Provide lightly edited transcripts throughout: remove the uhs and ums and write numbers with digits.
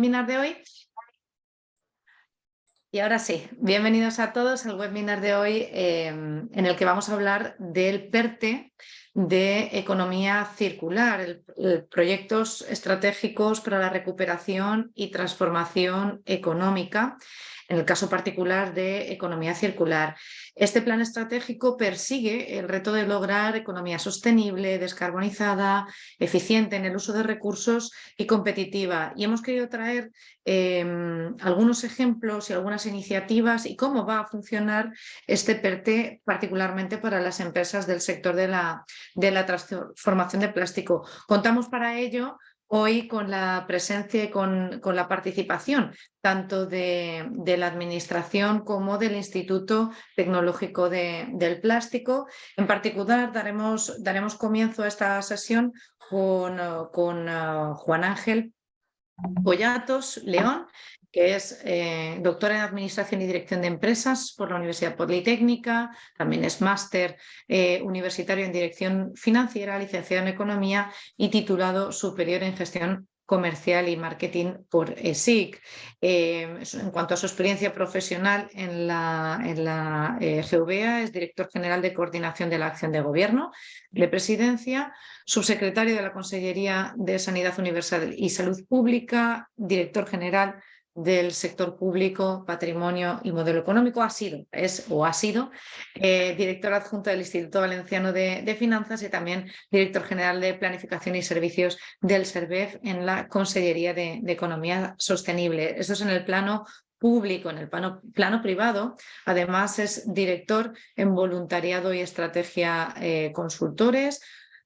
webinar de hoy. Y ahora sí, bienvenidos a todos al webinar de hoy en el que vamos a hablar del PERTE de economía circular, proyectos estratégicos para la recuperación y transformación económica, en el caso particular de economía circular. Este plan estratégico persigue el reto de lograr economía sostenible, descarbonizada, eficiente en el uso de recursos y competitiva. Y hemos querido traer algunos ejemplos y algunas iniciativas y cómo va a funcionar este PERTE, particularmente para las empresas del sector de la transformación de plástico. Contamos para ello hoy con la presencia y con la participación tanto de la Administración como del Instituto Tecnológico del Plástico. En particular, daremos comienzo a esta sesión con Juan Ángel Pollatos León, que es doctora en Administración y Dirección de Empresas por la Universidad Politécnica, también es máster universitario en Dirección Financiera, licenciado en Economía y titulado superior en Gestión Comercial y Marketing por ESIC. En cuanto a su experiencia profesional en la GVA, es director general de Coordinación de la Acción de Gobierno, de Presidencia, subsecretario de la Consellería de Sanidad Universal y Salud Pública, director general del sector público, patrimonio y modelo económico, ha sido director adjunto del Instituto Valenciano de Finanzas y también director general de Planificación y Servicios del SERVEF en la Consellería de Economía Sostenible. Esto es en el plano público. En el plano privado, además, es director en Voluntariado y Estrategia Consultores.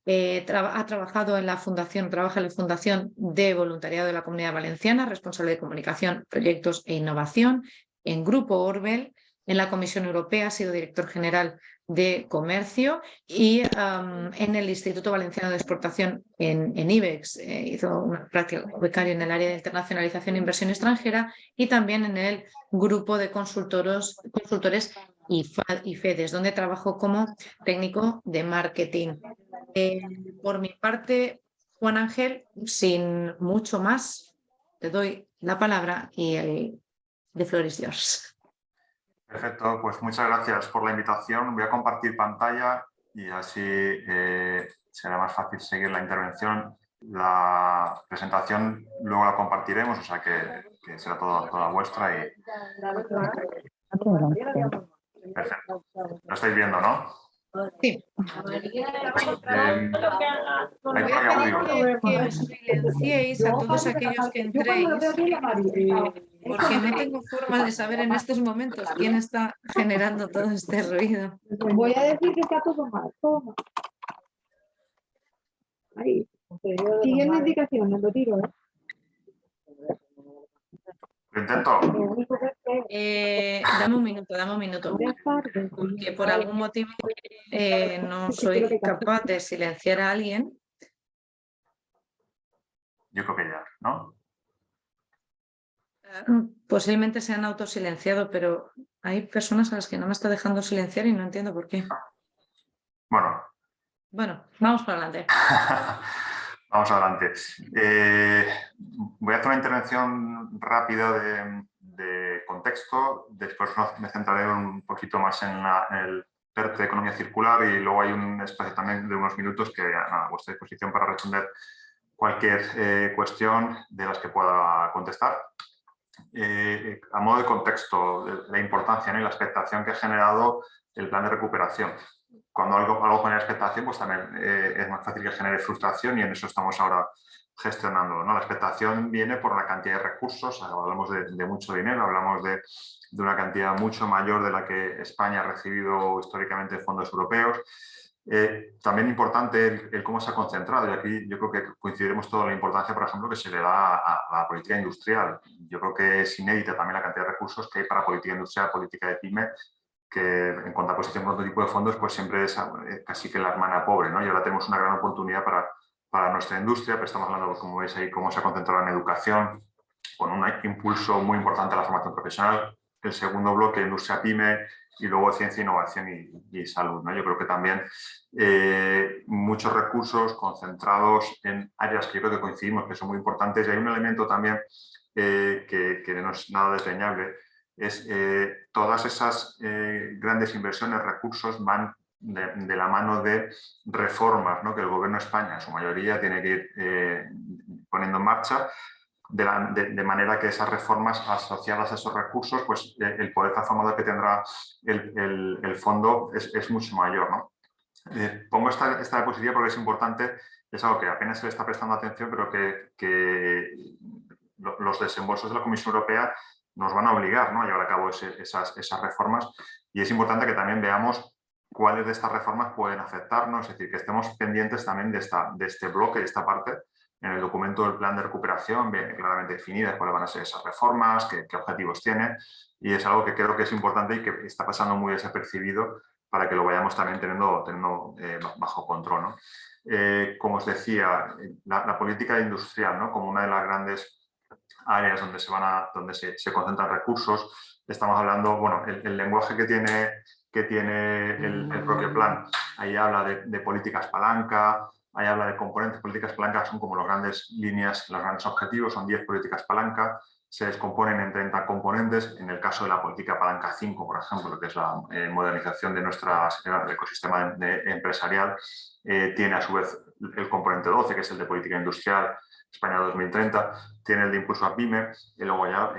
Ha trabajado en la Fundación, trabaja en la Fundación de Voluntariado de la Comunidad Valenciana, responsable de comunicación, proyectos e innovación, en Grupo Orbel, en la Comisión Europea ha sido director general de Comercio y en el Instituto Valenciano de Exportación en IBEX. Hizo una práctica becario en el área de internacionalización e inversión extranjera y también en el grupo de consultores y FEDES, donde trabajó como técnico de marketing. Por mi parte, Juan Ángel, sin mucho más, te doy la palabra y the floor is yours. Perfecto, pues muchas gracias por la invitación. Voy a compartir pantalla y así será más fácil seguir la intervención. La presentación luego la compartiremos, o sea que será toda vuestra. Perfecto. Lo estáis viendo, ¿no? Sí. Voy a pedir que os silenciéis a todos aquellos que entréis, porque no tengo forma de saber en estos momentos quién está generando todo este ruido. Voy a decir que está todo mal, todo mal. Ahí. Siguiendo indicaciones, lo tiro, ¿eh? Lo intento. Dame un minuto, porque por algún motivo no soy capaz de silenciar a alguien. Yo creo que ya, ¿no? Posiblemente se han autosilenciado, pero hay personas a las que no me está dejando silenciar y no entiendo por qué. Bueno, vamos para adelante. Vamos adelante. Voy a hacer una intervención rápida de contexto, después me centraré un poquito más en el PERTE de economía circular y luego hay un espacio también de unos minutos que a vuestra disposición para responder cualquier cuestión de las que pueda contestar. A modo de contexto, la importancia, ¿no?, y la expectación que ha generado el plan de recuperación. Cuando algo genera expectación, pues también es más fácil que genere frustración y en eso estamos ahora gestionándolo, ¿no? La expectación viene por la cantidad de recursos, hablamos de mucho dinero, hablamos de una cantidad mucho mayor de la que España ha recibido históricamente de fondos europeos. También importante el cómo se ha concentrado, y aquí yo creo que coincidiremos toda la importancia, por ejemplo, que se le da a la política industrial. Yo creo que es inédita también la cantidad de recursos que hay para política industrial, política de PYME, que en contraposición con otro tipo de fondos, pues siempre es casi que la hermana pobre, ¿no? Y ahora tenemos una gran oportunidad para nuestra industria, pero estamos hablando, como veis ahí, cómo se ha concentrado en educación, con un impulso muy importante a la formación profesional. El segundo bloque, industria PYME, y luego ciencia, innovación y salud, ¿no? Yo creo que también muchos recursos concentrados en áreas que yo creo que coincidimos, que son muy importantes. Y hay un elemento también que no es nada desdeñable, es todas esas grandes inversiones, recursos van de la mano de reformas, ¿no?, que el gobierno de España en su mayoría tiene que ir poniendo en marcha, de manera que esas reformas asociadas a esos recursos, pues el poder transformador que tendrá el fondo es mucho mayor, ¿no? Pongo esta diapositiva porque es importante, es algo que apenas se le está prestando atención, pero que los desembolsos de la Comisión Europea nos van a obligar, ¿no?, a llevar a cabo esas reformas, y es importante que también veamos cuáles de estas reformas pueden afectarnos, es decir, que estemos pendientes también de este bloque, de esta parte. En el documento del plan de recuperación viene claramente definidas cuáles van a ser esas reformas, qué objetivos tiene, y es algo que creo que es importante y que está pasando muy desapercibido para que lo vayamos también teniendo bajo control, ¿no? Como os decía, la política industrial, ¿no?, como una de las grandes áreas donde se concentran recursos. Estamos hablando, bueno, el lenguaje que tiene el propio plan, ahí habla de políticas palanca, ahí habla de componentes. Políticas palanca son como las grandes líneas, los grandes objetivos, son 10 políticas palanca, se descomponen en 30 componentes. En el caso de la política palanca 5, por ejemplo, que es la modernización de nuestro ecosistema empresarial, tiene a su vez el componente 12, que es el de política industrial, España 2030, tiene el de impulso a PYME, y luego ya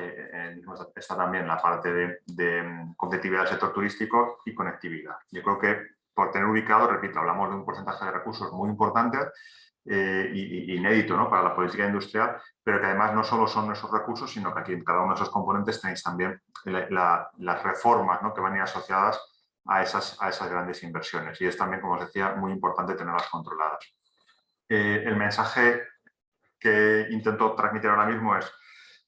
está también la parte de competitividad del sector turístico y conectividad. Yo creo que, por tener ubicado, repito, hablamos de un porcentaje de recursos muy importante y inédito, ¿no?, para la política industrial, pero que además no solo son esos recursos, sino que aquí en cada uno de esos componentes tenéis también las reformas, ¿no?, que van a ir asociadas a esas grandes inversiones, y es también, como os decía, muy importante tenerlas controladas. El mensaje que intento transmitir ahora mismo es: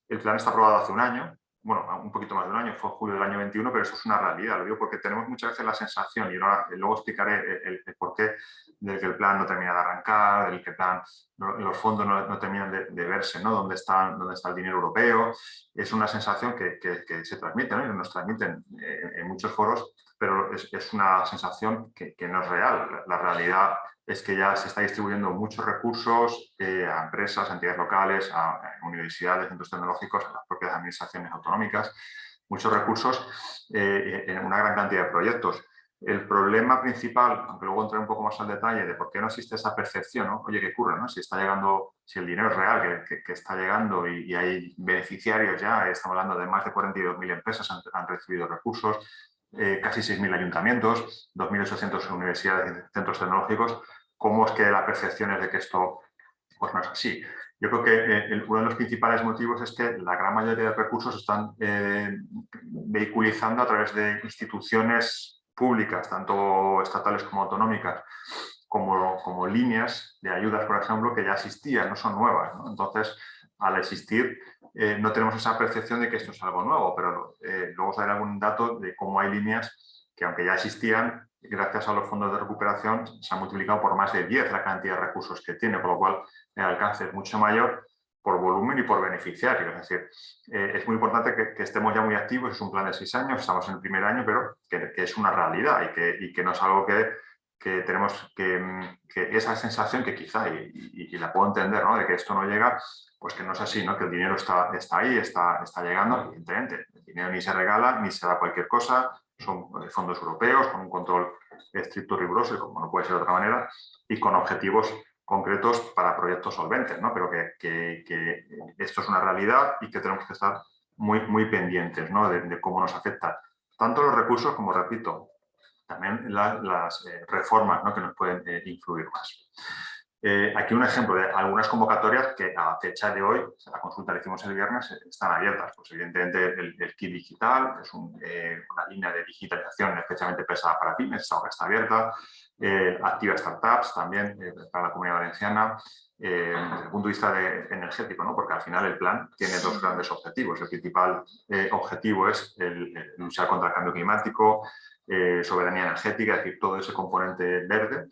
el plan está aprobado hace un año, bueno, un poquito más de un año, fue julio del año 21, pero eso es una realidad. Lo digo porque tenemos muchas veces la sensación, y luego explicaré el porqué, del que el plan no termina de arrancar, del que el plan, los fondos no terminan de verse, ¿no?, dónde está el dinero europeo. Es una sensación que se transmite, ¿no?, y nos transmiten en muchos foros, pero es una sensación que no es real. La realidad es que ya se está distribuyendo muchos recursos a empresas, a entidades locales, a universidades, centros tecnológicos, a las propias administraciones autonómicas, muchos recursos en una gran cantidad de proyectos. El problema principal, aunque luego entré un poco más al detalle de por qué no existe esa percepción, ¿no?, oye, ¿qué ocurre, ¿no?, si está llegando, si el dinero es real, que está llegando y hay beneficiarios ya, estamos hablando de más de 42.000 empresas han recibido recursos, casi 6.000 ayuntamientos, 2.800 universidades y centros tecnológicos. ¿Cómo es que la percepción es de que esto pues no es así? Yo creo que uno de los principales motivos es que la gran mayoría de recursos están vehiculizando a través de instituciones públicas, tanto estatales como autonómicas, como líneas de ayudas, por ejemplo, que ya existían, no son nuevas, ¿no? Entonces, al existir, no tenemos esa percepción de que esto es algo nuevo, pero luego os daré algún dato de cómo hay líneas que, aunque ya existían, gracias a los fondos de recuperación, se han multiplicado por más de 10 la cantidad de recursos que tiene, por lo cual el alcance es mucho mayor por volumen y por beneficiarios. Es decir, es muy importante que estemos ya muy activos. Es un plan de 6 años, estamos en el primer año, pero que es una realidad y que no es algo que tenemos que esa sensación que quizá, y la puedo entender, ¿no?, de que esto no llega, pues que no es así, ¿no?, que el dinero está ahí, está llegando, evidentemente. El dinero ni se regala ni se da cualquier cosa, son fondos europeos con un control estricto, riguroso, y como no puede ser de otra manera, y con objetivos concretos para proyectos solventes, ¿no?, pero que esto es una realidad y que tenemos que estar muy, muy pendientes, ¿no?, de cómo nos afecta tanto los recursos como, repito, también las reformas, ¿no?, que nos pueden influir más. Aquí un ejemplo de algunas convocatorias que a fecha de hoy, la consulta que hicimos el viernes, están abiertas. Pues evidentemente el kit digital es una línea de digitalización especialmente pensada para pymes, esta obra está abierta. Activa Startups también para la Comunidad Valenciana. Desde el punto de vista energético, ¿no?, porque al final el plan tiene dos grandes objetivos. El principal objetivo es el luchar contra el cambio climático, soberanía energética, es decir, todo ese componente verde,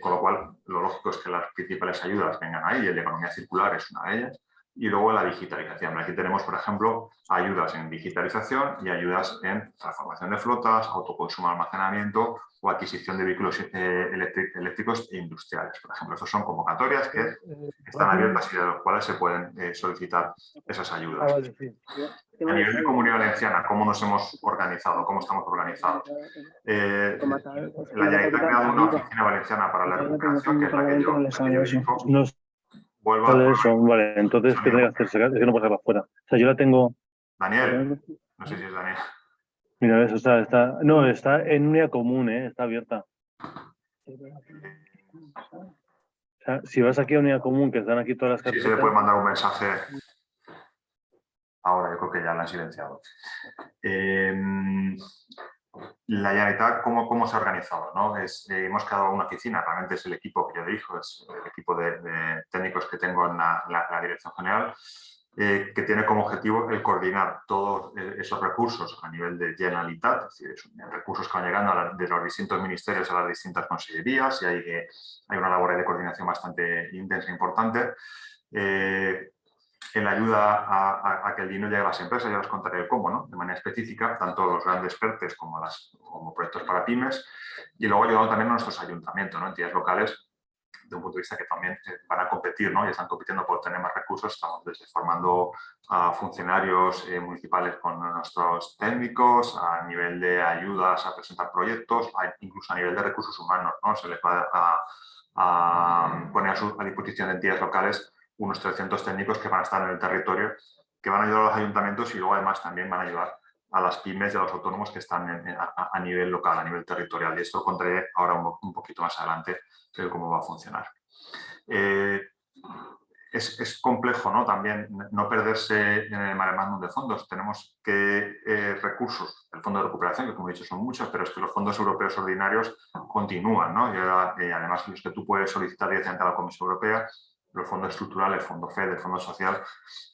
con lo cual lo lógico es que las principales ayudas vengan ahí, y el de economía circular es una de ellas. y luego la digitalización. Aquí tenemos, por ejemplo, ayudas en digitalización y ayudas en transformación de flotas, autoconsumo, almacenamiento o adquisición de vehículos eléctricos e industriales. Por ejemplo, estas son convocatorias que están abiertas y de las cuales se pueden solicitar esas ayudas. A nivel de Comunidad Valenciana, ¿cómo nos hemos organizado? ¿Cómo estamos organizados? La Generalitat ha creado una oficina valenciana para la recuperación, que es la que yo dirijo. Vuelvo a... Eso, vale, entonces, ¿qué tengo que hacer? Es que no puedo sacarla afuera. O sea, yo la tengo... Daniel, no sé si es Daniel. Mira, eso no, está en unidad común, está abierta. O sea, si vas aquí a unidad común, que están aquí todas las carpetas... Sí, se le puede mandar un mensaje. Ahora, yo creo que ya la han silenciado. La Generalitat, ¿cómo se ha organizado? ¿No? Hemos creado una oficina, realmente es el equipo que yo dirijo, es el equipo de técnicos que tengo en la Dirección General, que tiene como objetivo el coordinar todos esos recursos a nivel de Generalitat, es decir, son recursos que van llegando de los distintos ministerios a las distintas consellerías y hay una labor de coordinación bastante intensa e importante. En la ayuda a que el dinero llegue a las empresas, ya os contaré cómo, ¿no? De manera específica, tanto los grandes PERTEs como proyectos para pymes, y luego ayudando también a nuestros ayuntamientos, ¿no? Entidades locales, de un punto de vista que también van a competir, ¿no? Y están compitiendo por tener más recursos. Estamos desde formando a funcionarios municipales con nuestros técnicos, a nivel de ayudas a presentar proyectos, incluso a nivel de recursos humanos, ¿no? Se les va a poner a disposición de entidades locales unos 300 técnicos que van a estar en el territorio, que van a ayudar a los ayuntamientos y luego además también van a ayudar a las pymes y a los autónomos que están a nivel local, a nivel territorial. Y esto contaré ahora un poquito más adelante de cómo va a funcionar. Es complejo, ¿no? También no perderse en el mare magnum de fondos. Tenemos recursos, el Fondo de Recuperación, que como he dicho son muchos, pero es que los fondos europeos ordinarios continúan, ¿no? Y además los que tú puedes solicitar directamente a la Comisión Europea, los fondos estructurales, el Fondo FED, el Fondo Social,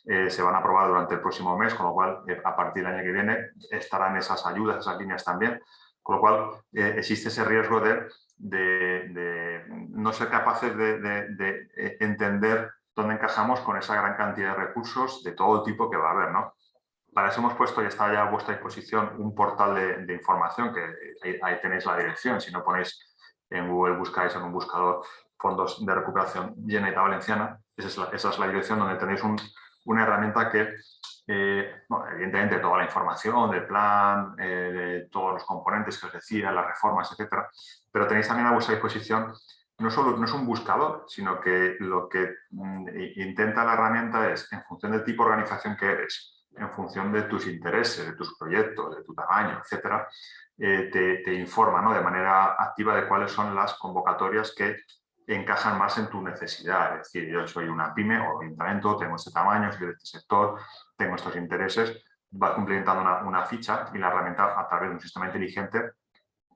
se van a aprobar durante el próximo mes, con lo cual a partir del año que viene estarán esas ayudas, esas líneas también, con lo cual existe ese riesgo de no ser capaces de entender dónde encajamos con esa gran cantidad de recursos de todo tipo que va a haber, ¿no? Para eso hemos puesto y está ya a vuestra disposición un portal de información, que ahí tenéis la dirección. Si no ponéis en Google, buscáis en un buscador fondos de recuperación Generalitat Valenciana, esa es la dirección donde tenéis una herramienta que, bueno, evidentemente toda la información del plan, de todos los componentes que os decía, las reformas, etcétera, pero tenéis también a vuestra disposición no es un buscador, sino que lo que intenta la herramienta es, en función del tipo de organización que eres, en función de tus intereses, de tus proyectos, de tu tamaño, etcétera, te informa, ¿no? De manera activa de cuáles son las convocatorias que encajan más en tu necesidad. Es decir, yo soy una pyme o ayuntamiento, tengo este tamaño, soy de este sector, tengo estos intereses, vas complementando una ficha y la herramienta, a través de un sistema inteligente,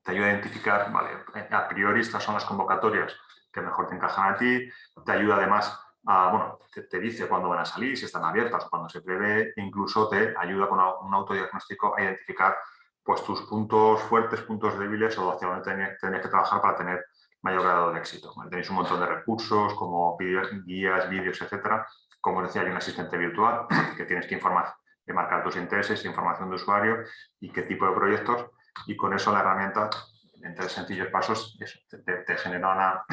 te ayuda a identificar, vale, a priori estas son las convocatorias que mejor te encajan a ti, te ayuda además bueno, te dice cuándo van a salir, si están abiertas o cuando se prevé, e incluso te ayuda con un autodiagnóstico a identificar pues tus puntos fuertes, puntos débiles o hacia dónde tendrías que trabajar para tener mayor grado de éxito. Tenéis un montón de recursos como guías, vídeos, etcétera. Como os decía, hay un asistente virtual que tienes que informar, de marcar tus intereses, información de usuario y qué tipo de proyectos. Y con eso la herramienta, en 3 sencillos pasos, te genera una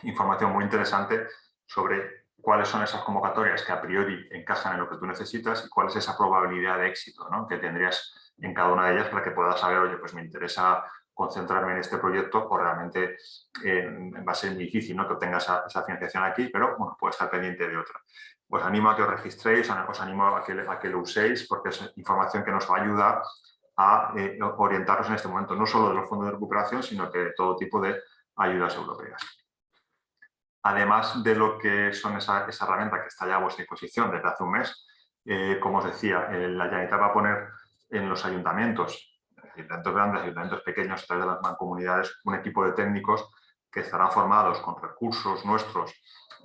información muy interesante sobre cuáles son esas convocatorias que a priori encajan en lo que tú necesitas y cuál es esa probabilidad de éxito, ¿no? Que tendrías en cada una de ellas para que puedas saber, oye, pues me interesa concentrarme en este proyecto o realmente va a ser muy difícil, ¿no? Que obtengas esa financiación aquí, pero bueno, puede estar pendiente de otra. Os animo a que os registréis, os animo a que lo uséis porque es información que nos va a ayudar a orientarnos en este momento, no solo de los fondos de recuperación, sino que de todo tipo de ayudas europeas. Además de lo que son esa herramienta que está ya a vuestra disposición desde hace un mes, como os decía, la Generalitat va a poner en los ayuntamientos, ayuntamientos grandes, ayuntamientos pequeños, a través de las mancomunidades, un equipo de técnicos que estarán formados con recursos nuestros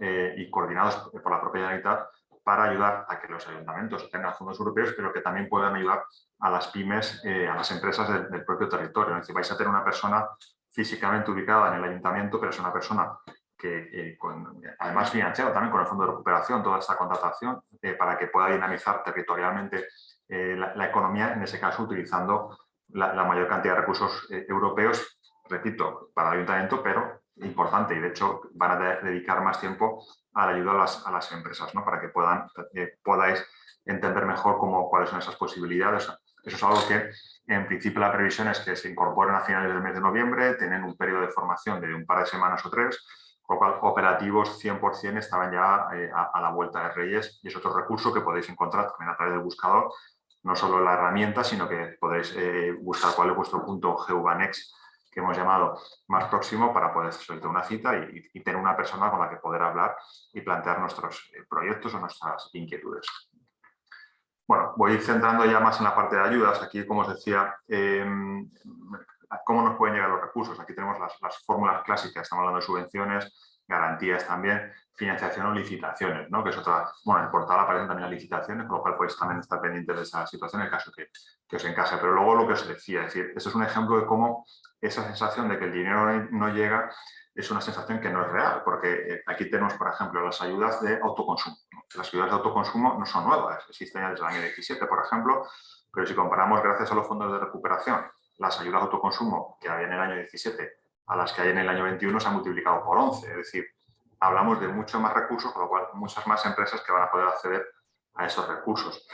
y coordinados por la propia Generalitat para ayudar a que los ayuntamientos tengan fondos europeos, pero que también puedan ayudar a las pymes, a las empresas del propio territorio. Es decir, vais a tener una persona físicamente ubicada en el ayuntamiento, pero es una persona además financiado también con el Fondo de Recuperación, toda esta contratación, para que pueda dinamizar territorialmente la economía, en ese caso utilizando la mayor cantidad de recursos europeos, repito, para el ayuntamiento, pero importante, y de hecho van a dedicar más tiempo a la ayuda a las empresas, ¿no? Para que podáis entender mejor cuáles son esas posibilidades. Eso es algo que, en principio, la previsión es que se incorporen a finales del mes de noviembre, tienen un periodo de formación de un par de semanas o 3, con lo cual operativos 100% estaban ya a la vuelta de Reyes, y es otro recurso que podéis encontrar también a través del buscador, no solo la herramienta, sino que podéis buscar cuál es vuestro punto GEUBANEX, que hemos llamado más próximo, para poder solicitar una cita y tener una persona con la que poder hablar y plantear nuestros proyectos o nuestras inquietudes. Bueno, voy centrando ya más en la parte de ayudas. Aquí, como os decía, ¿cómo nos pueden llegar los recursos? Aquí tenemos las fórmulas clásicas, estamos hablando de subvenciones, garantías también, financiación o licitaciones, ¿no? Que es otra. Bueno, en el portal aparecen también las licitaciones, con lo cual podéis también estar pendientes de esa situación en el caso que os encaje. Pero luego lo que os decía, es decir, esto es un ejemplo de cómo esa sensación de que el dinero no llega es una sensación que no es real, porque aquí tenemos, por ejemplo, las ayudas de autoconsumo, ¿no? Las ayudas de autoconsumo no son nuevas, existen ya desde el año 17, por ejemplo, pero si comparamos, gracias a los fondos de recuperación, las ayudas de autoconsumo que había en el año 17 a las que hay en el año 21 se han multiplicado por 11, es decir, hablamos de muchos más recursos, con lo cual muchas más empresas que van a poder acceder a esos recursos.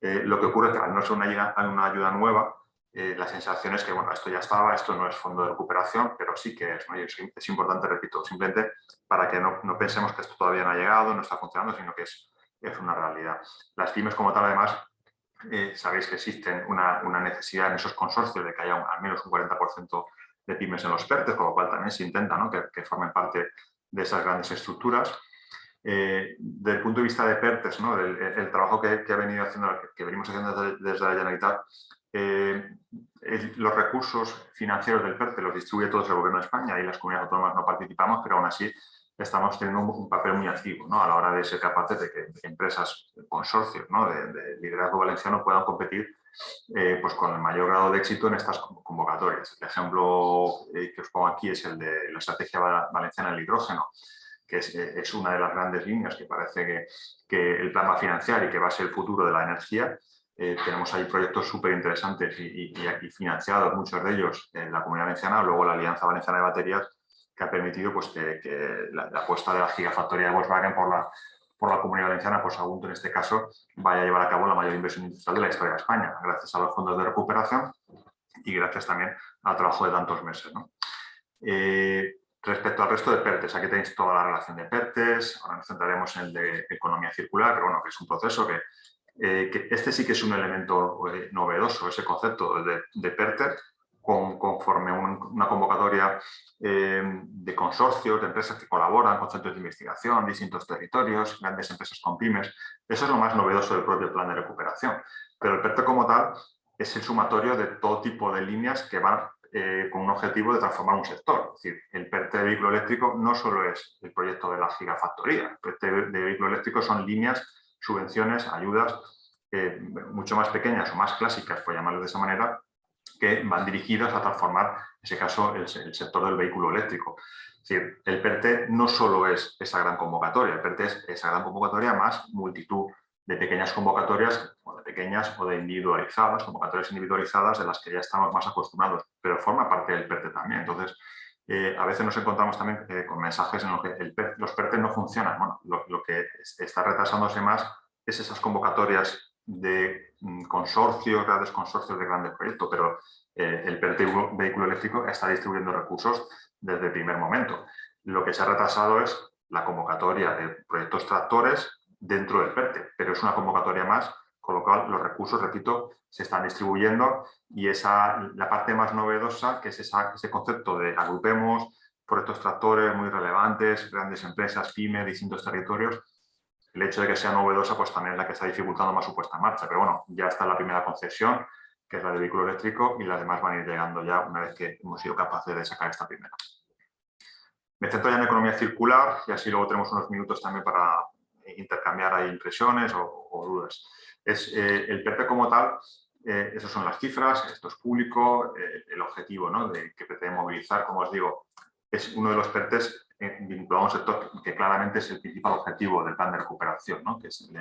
Lo que ocurre es que al no ser una ayuda nueva, la sensación es que, bueno, esto ya estaba, esto no es fondo de recuperación, pero sí que es, ¿no? Y es importante, repito, simplemente para que no pensemos que esto todavía no ha llegado, no está funcionando, sino que es una realidad. Las pymes como tal, además, sabéis que existen una necesidad en esos consorcios de que haya al menos un 40% de pymes en los PERTES, con lo cual también se intenta, ¿no? que formen parte de esas grandes estructuras. Desde el punto de vista de PERTES, ¿no? el trabajo que venimos haciendo desde la Generalitat, los recursos financieros del PERTE los distribuye todo el Gobierno de España y las comunidades autónomas no participamos, pero aún así estamos teniendo un papel muy activo, ¿no? A la hora de ser capaces de que empresas, consorcios, ¿no? de liderazgo valenciano puedan competir pues con el mayor grado de éxito en estas convocatorias. El ejemplo que os pongo aquí es el de la Estrategia Valenciana del Hidrógeno, que es una de las grandes líneas que parece que el plan va a financiar y que va a ser el futuro de la energía. Tenemos ahí proyectos súper interesantes y financiados, muchos de ellos en la Comunidad Valenciana, luego la Alianza Valenciana de Baterías, que ha permitido pues, que la apuesta de la gigafactoría de Volkswagen por la Comunidad Valenciana, pues Sagunto en este caso, vaya a llevar a cabo la mayor inversión industrial de la historia de España, gracias a los fondos de recuperación y gracias también al trabajo de tantos meses, ¿no? Respecto al resto de PERTES, aquí tenéis toda la relación de PERTES, ahora nos centraremos en el de economía circular, pero bueno, que es un proceso que este sí que es un elemento novedoso, ese concepto de PERTES, conforme una convocatoria de consorcios, de empresas que colaboran con centros de investigación, distintos territorios, grandes empresas con pymes. Eso es lo más novedoso del propio plan de recuperación. Pero el PERTE como tal es el sumatorio de todo tipo de líneas que van con un objetivo de transformar un sector. Es decir, el PERTE de vehículo eléctrico no solo es el proyecto de la gigafactoría. El PERTE de vehículo eléctrico son líneas, subvenciones, ayudas mucho más pequeñas o más clásicas, por llamarlo de esa manera, que van dirigidas a transformar, en ese caso, el sector del vehículo eléctrico. Es decir, el PERTE no solo es esa gran convocatoria, el PERTE es esa gran convocatoria más multitud de pequeñas convocatorias, o de pequeñas o de individualizadas, convocatorias individualizadas de las que ya estamos más acostumbrados, pero forma parte del PERTE también. Entonces, a veces nos encontramos también con mensajes en los que los PERTE no funcionan. Bueno, lo que está retrasándose más es esas convocatorias de consorcios, grandes consorcios de grandes proyectos, pero el PERTE vehículo eléctrico está distribuyendo recursos desde el primer momento. Lo que se ha retrasado es la convocatoria de proyectos tractores dentro del PERTE, pero es una convocatoria más, con lo cual los recursos, repito, se están distribuyendo y la parte más novedosa, que es ese concepto de agrupemos proyectos tractores muy relevantes, grandes empresas, pymes, distintos territorios. El hecho de que sea novedosa pues también es la que está dificultando más su puesta en marcha, pero bueno, ya está la primera concesión, que es la de vehículo eléctrico, y las demás van a ir llegando ya una vez que hemos sido capaces de sacar esta primera. Me centro ya en economía circular y así luego tenemos unos minutos también para intercambiar ahí impresiones o dudas. El PERTE como tal, esas son las cifras, esto es público, el objetivo, ¿no? que pretende movilizar, como os digo, es uno de los PERTES vinculado a un sector que claramente es el principal objetivo del plan de recuperación, ¿no? Que es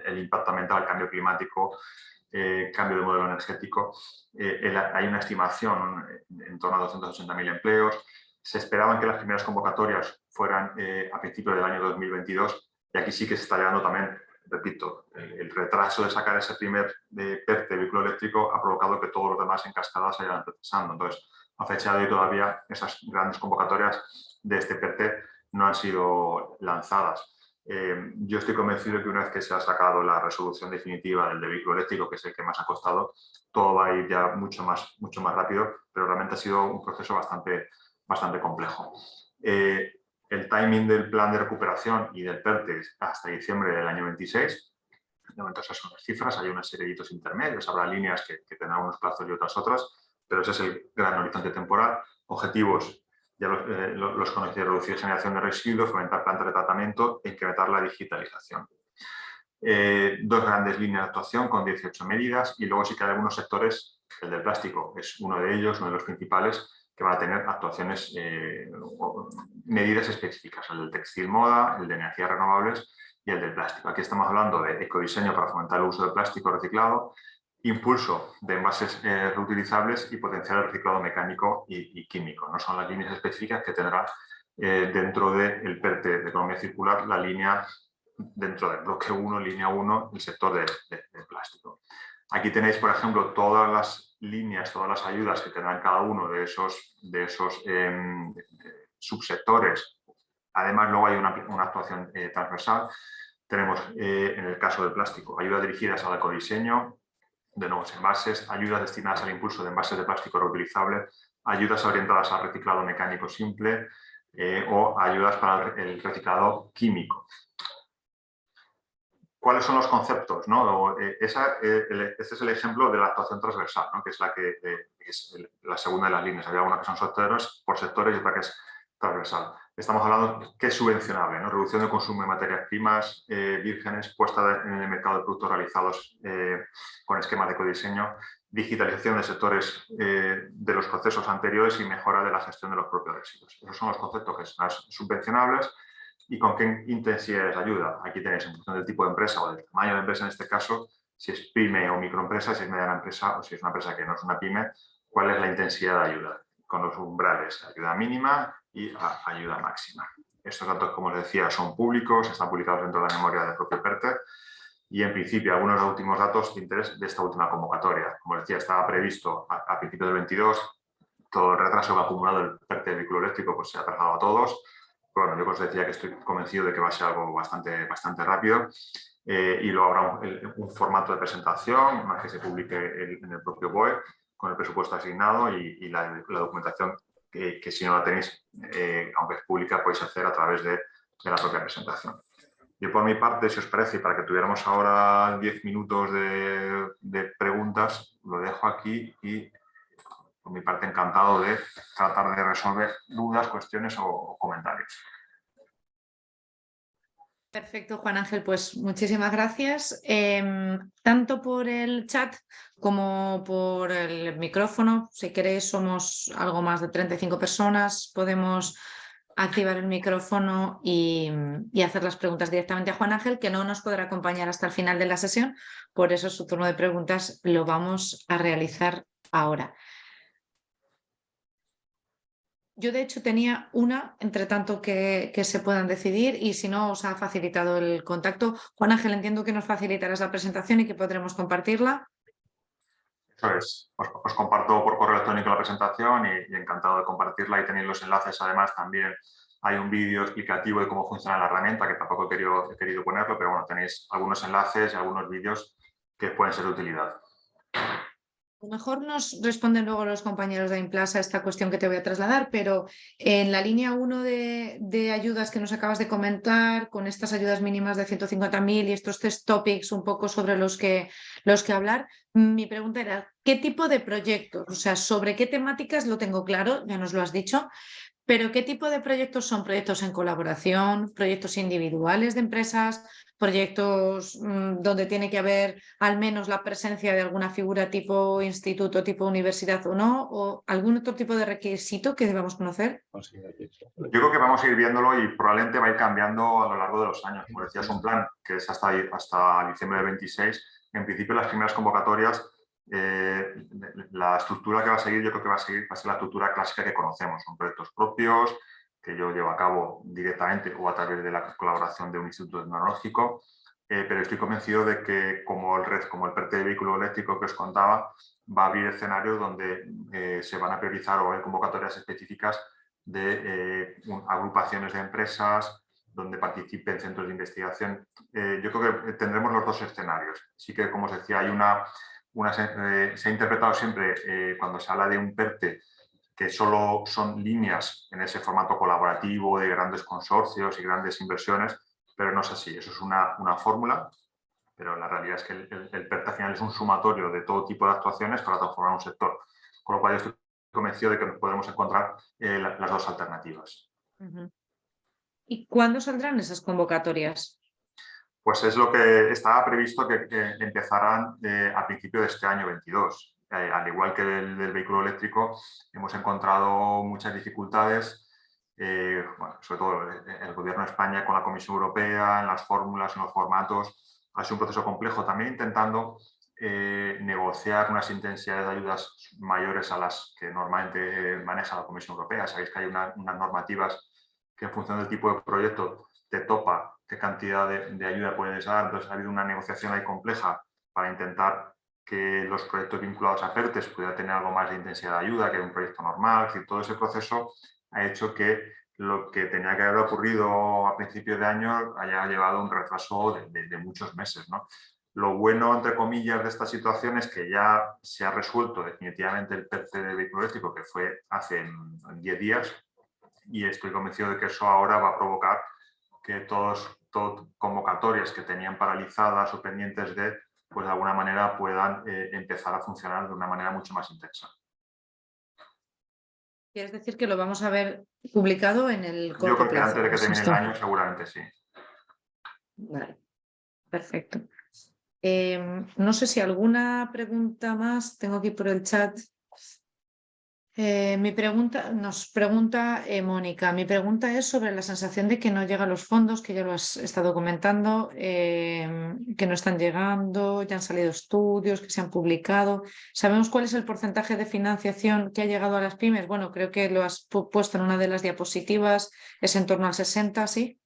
el impacto ambiental, el cambio climático, cambio de modelo energético. Hay una estimación en torno a 280.000 empleos. Se esperaban que las primeras convocatorias fueran a principios del año 2022 y aquí sí que se está llegando también, repito, el retraso de sacar ese primer PERTE de vehículo eléctrico ha provocado que todos los demás en cascada se vayan retrasando. Entonces, a fecha de hoy todavía esas grandes convocatorias de este PERTE no han sido lanzadas. Yo estoy convencido de que una vez que se ha sacado la resolución definitiva del de vehículo eléctrico, que es el que más ha costado, todo va a ir ya mucho más rápido, pero realmente ha sido un proceso bastante complejo. El timing del plan de recuperación y del PERTE hasta diciembre del año 26. De momento esas son las cifras, hay una serie de hitos intermedios, habrá líneas que tendrán unos plazos y otras otras, pero ese es el gran horizonte temporal. Objetivos, ya los conocidos: reducir generación de residuos, fomentar plantas de tratamiento e incrementar la digitalización. Dos grandes líneas de actuación con 18 medidas y luego sí que hay algunos sectores, el del plástico es uno de ellos, uno de los principales, que van a tener actuaciones, medidas específicas, el del textil moda, el de energías renovables y el del plástico. Aquí estamos hablando de ecodiseño para fomentar el uso del plástico reciclado, impulso de envases reutilizables y potenciar el reciclado mecánico y químico. No son las líneas específicas que tendrá dentro del PERTE de economía circular la línea, dentro del bloque 1, línea 1, el sector del plástico. Aquí tenéis, por ejemplo, todas las líneas, todas las ayudas que tendrán cada uno de esos subsectores. Además, luego hay una actuación transversal. Tenemos, en el caso del plástico, ayudas dirigidas al ecodiseño de nuevos envases, ayudas destinadas al impulso de envases de plástico reutilizable, ayudas orientadas al reciclado mecánico simple o ayudas para el reciclado químico. ¿Cuáles son los conceptos? ¿No? Este es el ejemplo de la actuación transversal, ¿no? Que es la segunda de las líneas. Había una que son sectores por sectores y otra que es transversal. Estamos hablando que es subvencionable, ¿no? Reducción de consumo de materias primas vírgenes, puesta en el mercado de productos realizados con esquemas de ecodiseño, digitalización de sectores de los procesos anteriores y mejora de la gestión de los propios residuos. Esos son los conceptos que son subvencionables. ¿Y con qué intensidad es la ayuda? Aquí tenéis, en función del tipo de empresa o del tamaño de empresa en este caso, si es pyme o microempresa, si es mediana empresa o si es una empresa que no es una pyme, cuál es la intensidad de ayuda, con los umbrales, ayuda mínima y ayuda máxima. Estos datos, como os decía, son públicos, están publicados dentro de la memoria del propio PERTE y, en principio, algunos de los últimos datos de interés de esta última convocatoria. Como os decía, estaba previsto a principios del 22, todo el retraso que ha acumulado el PERTE de vehículo eléctrico pues se ha trasladado a todos. Bueno, yo os decía que estoy convencido de que va a ser algo bastante rápido y luego habrá un formato de presentación, una vez que se publique en el propio BOE, con el presupuesto asignado y la documentación que si no la tenéis, aunque es pública, podéis hacer a través de la propia presentación. Yo, por mi parte, si os parece, para que tuviéramos ahora 10 minutos de preguntas, lo dejo aquí y, por mi parte, encantado de tratar de resolver dudas, cuestiones o comentarios. Perfecto, Juan Ángel, pues muchísimas gracias. Tanto por el chat como por el micrófono. Si queréis, somos algo más de 35 personas. Podemos activar el micrófono y hacer las preguntas directamente a Juan Ángel, que no nos podrá acompañar hasta el final de la sesión. Por eso su turno de preguntas lo vamos a realizar ahora. Yo, de hecho, tenía una, entre tanto que se puedan decidir, y si no os ha facilitado el contacto. Juan Ángel, entiendo que nos facilitarás la presentación y que podremos compartirla. Eso es. Os comparto por correo electrónico la presentación y encantado de compartirla, y tenéis los enlaces. Además, también hay un vídeo explicativo de cómo funciona la herramienta, que tampoco he querido ponerlo, pero bueno, tenéis algunos enlaces y algunos vídeos que pueden ser de utilidad. A lo mejor nos responden luego los compañeros de Implasa esta cuestión que te voy a trasladar, pero en la línea 1 de ayudas que nos acabas de comentar, con estas ayudas mínimas de 150.000 y estos 3 topics un poco sobre los que hablar, mi pregunta era, ¿qué tipo de proyectos? O sea, ¿sobre qué temáticas? Lo tengo claro, ya nos lo has dicho, pero ¿qué tipo de proyectos son? ¿Proyectos en colaboración? ¿Proyectos individuales de empresas? proyectos donde tiene que haber al menos la presencia de alguna figura tipo instituto, tipo universidad o no, o algún otro tipo de requisito que debamos conocer? Yo creo que vamos a ir viéndolo y probablemente va a ir cambiando a lo largo de los años. Como decía, es un plan que es hasta diciembre del 26. En principio, las primeras convocatorias, la estructura que va a seguir, yo creo que va a ser la estructura clásica que conocemos. Son proyectos propios que yo llevo a cabo directamente o a través de la colaboración de un instituto tecnológico, pero estoy convencido de que como el PERTE de vehículo eléctrico que os contaba, va a haber escenarios donde se van a priorizar o hay convocatorias específicas de agrupaciones de empresas donde participen centros de investigación. Yo creo que tendremos los dos escenarios. Sí que, como os decía, hay se ha interpretado siempre cuando se habla de un PERTE que solo son líneas en ese formato colaborativo de grandes consorcios y grandes inversiones, pero no es así. Eso es una fórmula, pero la realidad es que el PERTE al final es un sumatorio de todo tipo de actuaciones para transformar un sector. Con lo cual yo estoy convencido de que nos podremos encontrar las dos alternativas. ¿Y cuándo saldrán esas convocatorias? Pues es lo que estaba previsto que empezaran a principio de este año 22. Al igual que el del vehículo eléctrico, hemos encontrado muchas dificultades, bueno, sobre todo el Gobierno de España con la Comisión Europea, en las fórmulas, en los formatos. Ha sido un proceso complejo, también intentando negociar unas intensidades de ayudas mayores a las que normalmente maneja la Comisión Europea. Sabéis que hay unas normativas que en función del tipo de proyecto te topa qué cantidad de ayuda puedes dar. Entonces ha habido una negociación ahí compleja para intentar que los proyectos vinculados a PERTES pudieran tener algo más de intensidad de ayuda que un proyecto normal. Es decir, todo ese proceso ha hecho que lo que tenía que haber ocurrido a principios de año haya llevado un retraso de muchos meses, ¿no? Lo bueno, entre comillas, de esta situación es que ya se ha resuelto definitivamente el PERTE de vehículo eléctrico, que fue hace 10 días, y estoy convencido de que eso ahora va a provocar que todas convocatorias que tenían paralizadas o pendientes pues de alguna manera puedan empezar a funcionar de una manera mucho más intensa. ¿Quieres decir que lo vamos a ver publicado en el corto Yo creo que plazo? antes de que termine el año seguramente sí. Vale, perfecto. No sé si alguna pregunta más tengo aquí por el chat. Nos pregunta Mónica, mi pregunta es sobre la sensación de que no llegan los fondos, que ya lo has estado comentando, que no están llegando, ya han salido estudios que se han publicado. ¿Sabemos cuál es el porcentaje de financiación que ha llegado a las pymes? Bueno, creo que lo has puesto en una de las diapositivas, es en torno al 60, ¿sí?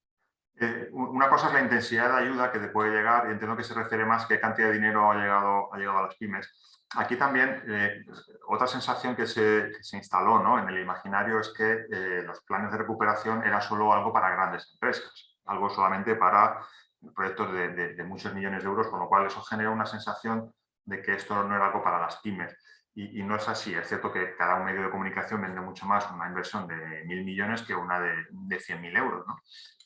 Una cosa es la intensidad de ayuda que te puede llegar, y entiendo que se refiere más a qué cantidad de dinero ha llegado a las pymes. Aquí también otra sensación que se instaló, ¿no?, en el imaginario es que los planes de recuperación eran solo algo para grandes empresas, algo solamente para proyectos de muchos millones de euros, con lo cual eso genera una sensación de que esto no era algo para las pymes. Y no es así. Es cierto que cada medio de comunicación vende mucho más una inversión de 1.000 millones que una de 100.000 euros, ¿no?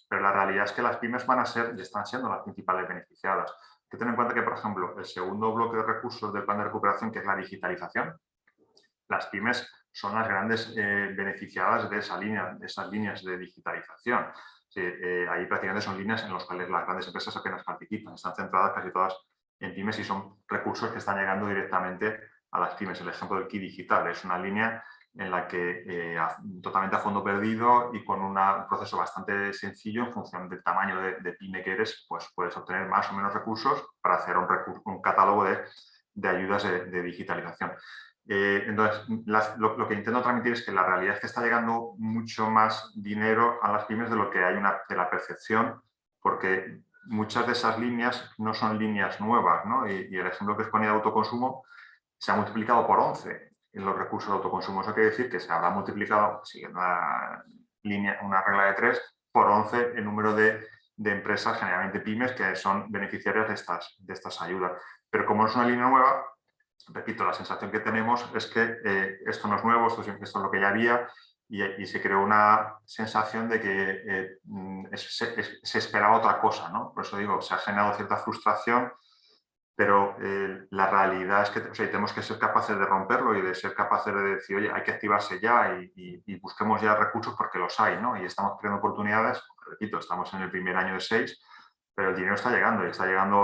Pero la realidad es que las pymes van a ser y están siendo las principales beneficiadas. Hay que tener en cuenta que, por ejemplo, el segundo bloque de recursos del plan de recuperación, que es la digitalización, las pymes son las grandes beneficiadas de esas líneas de digitalización. Sí, ahí prácticamente son líneas en las cuales las grandes empresas apenas participan. Están centradas casi todas en pymes y son recursos que están llegando directamente a las pymes. El ejemplo del Ki Digital es una línea en la que totalmente a fondo perdido y con un proceso bastante sencillo, en función del tamaño de pyme que eres, pues puedes obtener más o menos recursos para hacer un catálogo de ayudas de digitalización. Entonces, lo que intento transmitir es que la realidad es que está llegando mucho más dinero a las pymes de lo que hay de la percepción, porque muchas de esas líneas no son líneas nuevas, ¿no? Y el ejemplo que os ponía de autoconsumo se ha multiplicado por 11 en los recursos de autoconsumo. Eso quiere decir que se habrá multiplicado, siguiendo una regla de 3, por 11 el número de empresas, generalmente pymes, que son beneficiarias de estas ayudas. Pero como no es una línea nueva, repito, la sensación que tenemos es que esto no es nuevo, esto es lo que ya había, y se creó una sensación de que se esperaba otra cosa, ¿no? Por eso digo, se ha generado cierta frustración, pero la realidad es que tenemos que ser capaces de romperlo y de ser capaces de decir, oye, hay que activarse ya y busquemos ya recursos porque los hay, ¿no? Y estamos creando oportunidades, repito, estamos en el primer año de 6, pero el dinero está llegando y está llegando,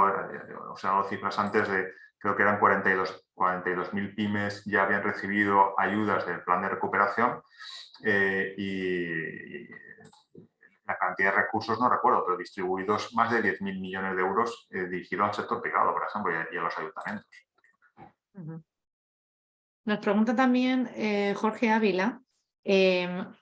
os he dado cifras antes de, creo que eran 42.000 pymes ya habían recibido ayudas del plan de recuperación y la cantidad de recursos no recuerdo, pero distribuidos más de 10.000 millones de euros dirigidos al sector privado, por ejemplo, y a los ayuntamientos. Nos pregunta también Jorge Ávila,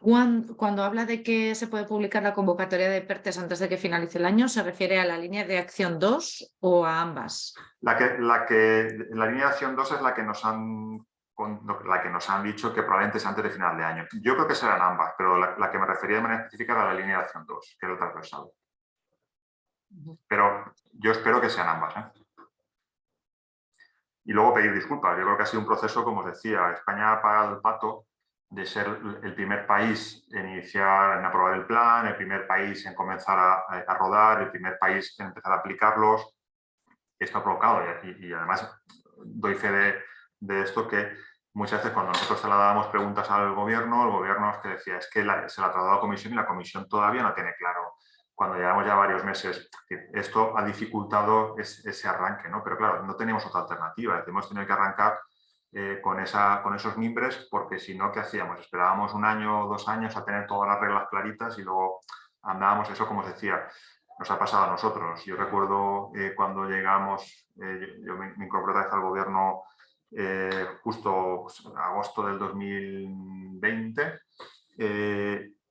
cuando habla de que se puede publicar la convocatoria de PERTES antes de que finalice el año, ¿se refiere a la línea de acción 2 o a ambas? La línea de acción 2 es la que nos han dicho que probablemente sea antes de final de año. Yo creo que serán ambas, pero la que me refería de manera específica era la línea de acción 2, que es el transversal. Pero yo espero que sean ambas, ¿eh? Y luego pedir disculpas. Yo creo que ha sido un proceso, como os decía, España ha pagado el pato de ser el primer país en iniciar, en aprobar el plan, el primer país en comenzar a rodar, el primer país en empezar a aplicarlos. Esto ha provocado, y además doy fe de esto, que muchas veces cuando nosotros trasladábamos preguntas al gobierno, el gobierno nos decía, es que se la ha trasladado a la comisión y la comisión todavía no tiene claro. Cuando llevamos ya varios meses, esto ha dificultado ese arranque, ¿no? Pero claro, no tenemos otra alternativa, hemos tenido que arrancar con esos mimbres, porque si no, ¿qué hacíamos? Esperábamos 1 año o 2 años a tener todas las reglas claritas y luego andábamos, eso como os decía, nos ha pasado a nosotros. Yo recuerdo cuando llegamos, yo me incorporé otra vez al gobierno justo en agosto del 2020,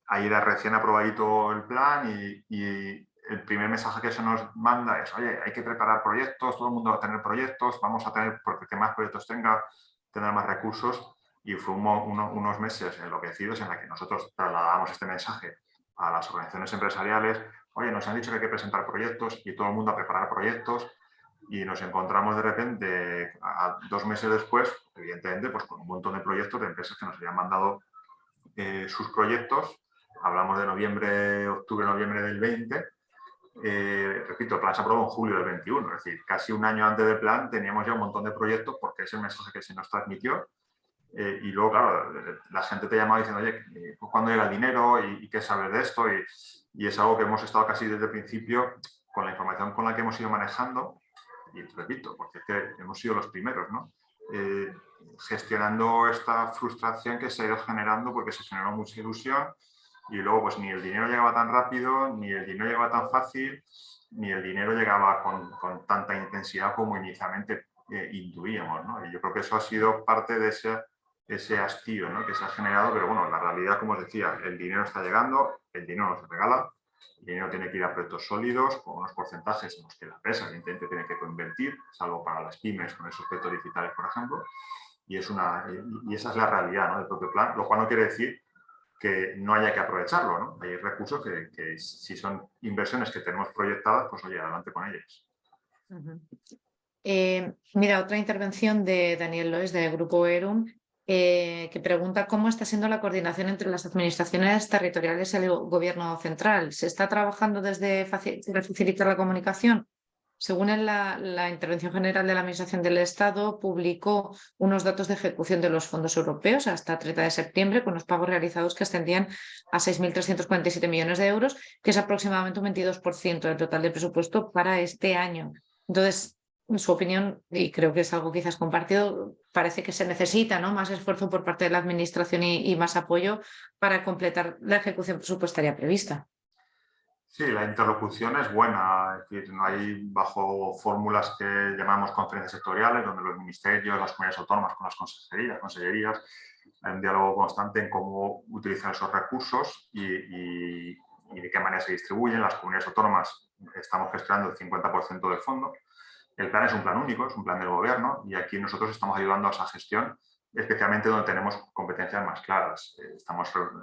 ahí era recién aprobadito el plan y el primer mensaje que se nos manda es, oye, hay que preparar proyectos, todo el mundo va a tener proyectos, vamos a tener, porque que más proyectos tenga, tener más recursos, y fue unos meses enloquecidos en la que nosotros trasladábamos este mensaje a las organizaciones empresariales. Oye, nos han dicho que hay que presentar proyectos y todo el mundo a preparar proyectos, y nos encontramos de repente, 2 meses después, evidentemente, pues con un montón de proyectos de empresas que nos habían mandado sus proyectos. Hablamos de noviembre, octubre, noviembre del 20. Repito, el plan se aprobó en julio del 21, es decir, casi 1 año antes del plan teníamos ya un montón de proyectos porque es el mensaje que se nos transmitió. Y luego, claro, la gente te llamaba diciendo, oye, ¿cuándo llega el dinero? ¿Y qué sabes de esto? Y es algo que hemos estado casi desde el principio con la información con la que hemos ido manejando. Y repito, porque es que hemos sido los primeros, ¿no? Gestionando esta frustración que se ha ido generando porque se generó mucha ilusión y luego pues ni el dinero llegaba tan rápido, ni el dinero llegaba tan fácil, ni el dinero llegaba con tanta intensidad como inicialmente intuíamos, ¿no? Y yo creo que eso ha sido parte de ese hastío, ¿no?, que se ha generado, pero bueno, la realidad, como os decía, el dinero está llegando, el dinero no se regala, el dinero tiene que ir a proyectos sólidos, con unos porcentajes en los que la empresa evidentemente tiene que coinvertir, salvo para las pymes con esos proyectos digitales, por ejemplo, y esa es la realidad, ¿no?, del propio plan, lo cual no quiere decir que no haya que aprovecharlo, ¿no? Hay recursos que si son inversiones que tenemos proyectadas, pues oye, adelante con ellas. Mira, otra intervención de Daniel Lois, del Grupo ERUM, que pregunta cómo está siendo la coordinación entre las administraciones territoriales y el gobierno central. ¿Se está trabajando desde facilitar la comunicación? Según la Intervención General de la Administración del Estado, publicó unos datos de ejecución de los fondos europeos hasta 30 de septiembre, con los pagos realizados que ascendían a 6.347 millones de euros, que es aproximadamente un 22% del total de presupuesto para este año. Entonces, en su opinión, y creo que es algo quizás compartido, parece que se necesita, ¿no?, más esfuerzo por parte de la Administración y más apoyo para completar la ejecución presupuestaria prevista. Sí, la interlocución es buena, es decir, no hay bajo fórmulas que llamamos conferencias sectoriales, donde los ministerios, las comunidades autónomas con las consellerías, hay un diálogo constante en cómo utilizar esos recursos y de qué manera se distribuyen. Las comunidades autónomas estamos gestionando el 50% del fondo. El plan es un plan único, es un plan del gobierno, y aquí nosotros estamos ayudando a esa gestión, especialmente donde tenemos competencias más claras. Se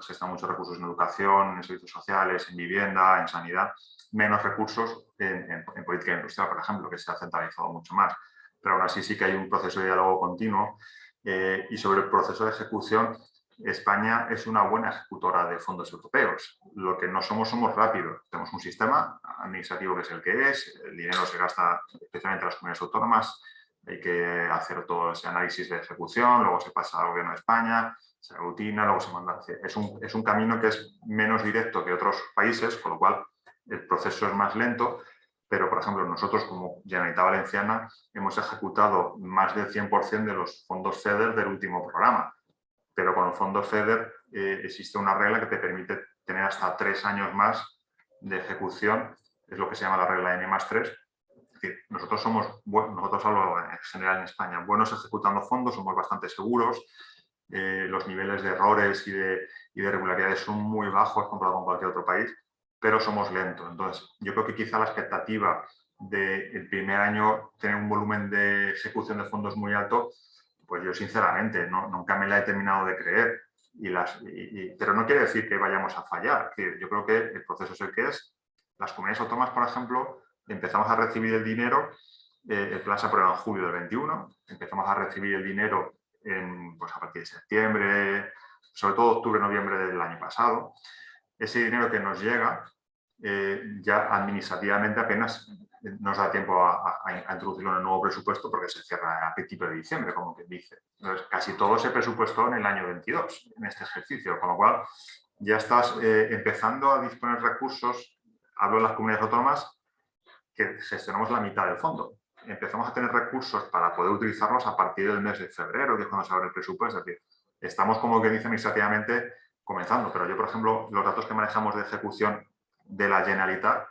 gestionan muchos recursos en educación, en servicios sociales, en vivienda, en sanidad, menos recursos en política industrial, por ejemplo, que se ha centralizado mucho más. Pero aún así sí que hay un proceso de diálogo continuo. Y sobre el proceso de ejecución, España es una buena ejecutora de fondos europeos. Lo que no somos rápidos. Tenemos un sistema administrativo que es el que es, el dinero se gasta especialmente en las comunidades autónomas, hay que hacer todo ese análisis de ejecución, luego se pasa al gobierno de España, se aglutina, luego se manda. Es un camino que es menos directo que otros países, con lo cual el proceso es más lento, Pero, por ejemplo, nosotros como Generalitat Valenciana hemos ejecutado más del 100% de los fondos FEDER del último programa. Pero con los fondos FEDER existe una regla que te permite tener hasta 3 años más de ejecución, es lo que se llama la regla N+3. Es decir, nosotros somos, nosotros hablo en general en España, buenos ejecutando fondos, somos bastante seguros, los niveles de errores y de irregularidades son muy bajos comparado con cualquier otro país, pero somos lentos. Entonces, yo creo que quizá la expectativa del primer año tener un volumen de ejecución de fondos muy alto, pues yo sinceramente nunca me la he terminado de creer. Pero no quiere decir que vayamos a fallar. Es decir, yo creo que el proceso es el que es. Las comunidades autónomas, por ejemplo, empezamos a recibir el dinero, el plan se aprueba en julio del 21, empezamos a recibir el dinero pues a partir de septiembre, sobre todo octubre, noviembre del año pasado. Ese dinero que nos llega, ya administrativamente apenas nos da tiempo a introducirlo en el nuevo presupuesto porque se cierra a principios de diciembre, como quien dice. Entonces, casi todo se presupuestó en el año 22, en este ejercicio, con lo cual ya estás empezando a disponer recursos, hablo de las comunidades autónomas, que gestionamos la mitad del fondo. Empezamos a tener recursos para poder utilizarlos a partir del mes de febrero, que es cuando se abre el presupuesto. Es decir, estamos, como que dice, administrativamente comenzando, pero yo, por ejemplo, los datos que manejamos de ejecución de la Generalitat,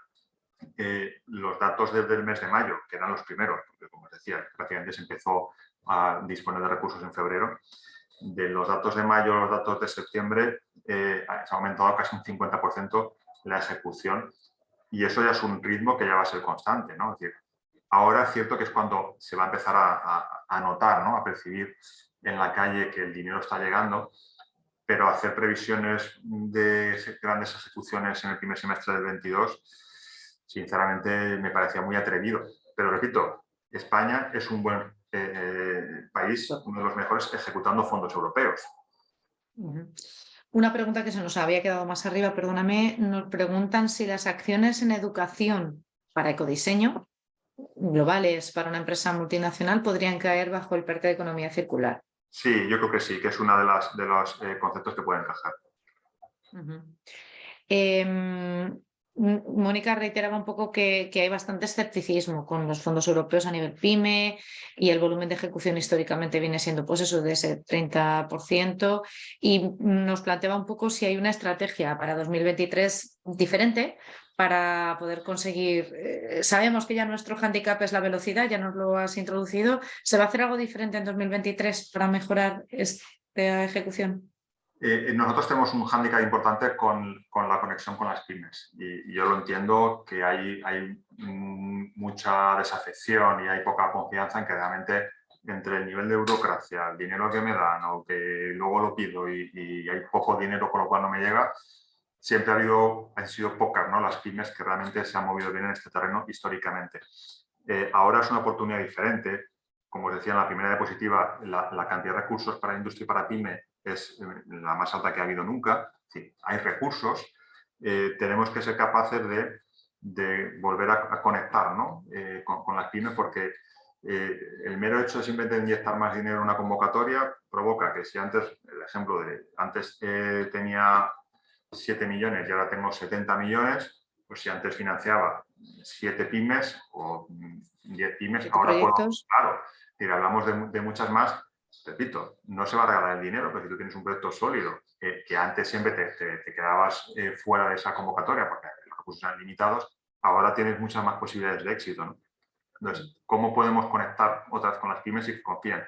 los datos desde el mes de mayo, que eran los primeros, porque como os decía, prácticamente se empezó a disponer de recursos en febrero, de los datos de mayo a los datos de septiembre se ha aumentado casi un 50% la ejecución y eso ya es un ritmo que ya va a ser constante, ¿no? Es decir, ahora es cierto que es cuando se va a empezar a notar, ¿no? A percibir en la calle que el dinero está llegando, pero hacer previsiones de grandes ejecuciones en el primer semestre del 22, sinceramente me parecía muy atrevido. Pero repito, España es un buen país, uno de los mejores ejecutando fondos europeos. Una pregunta que se nos había quedado más arriba, perdóname, nos preguntan si las acciones en educación para ecodiseño globales para una empresa multinacional podrían caer bajo el PERTE de economía circular. Sí, yo creo que sí, que es uno de los conceptos que pueden encajar. Mónica reiteraba un poco que hay bastante escepticismo con los fondos europeos a nivel PYME y el volumen de ejecución históricamente viene siendo pues eso de ese 30% y nos planteaba un poco si hay una estrategia para 2023 diferente para poder conseguir, sabemos que ya nuestro hándicap es la velocidad, ya nos lo has introducido, ¿se va a hacer algo diferente en 2023 para mejorar esta ejecución? Nosotros tenemos un hándicap importante con la conexión con las pymes y yo lo entiendo que hay mucha desafección y hay poca confianza en que realmente entre el nivel de burocracia, el dinero que me dan o que luego lo pido y hay poco dinero con lo cual no me llega, siempre han sido pocas, ¿no? Las pymes que realmente se han movido bien en este terreno históricamente. Ahora es una oportunidad diferente. Como os decía en la primera diapositiva, la cantidad de recursos para industria y para pyme es la más alta que ha habido nunca. Sí, hay recursos. Tenemos que ser capaces de volver a conectar, ¿no? con las pymes porque el mero hecho de simplemente inyectar más dinero en una convocatoria provoca que si antes, el ejemplo de antes tenía 7 millones y ahora tengo 70 millones, pues si antes financiaba 7 pymes o 10 pymes, ahora proyectos. puedo, claro, hablamos de muchas más. Repito, no se va a regalar el dinero, pero si tú tienes un proyecto sólido, que antes siempre te quedabas fuera de esa convocatoria porque los recursos eran limitados, ahora tienes muchas más posibilidades de éxito, ¿no? Entonces, ¿cómo podemos conectar otra vez con las pymes y que confíen?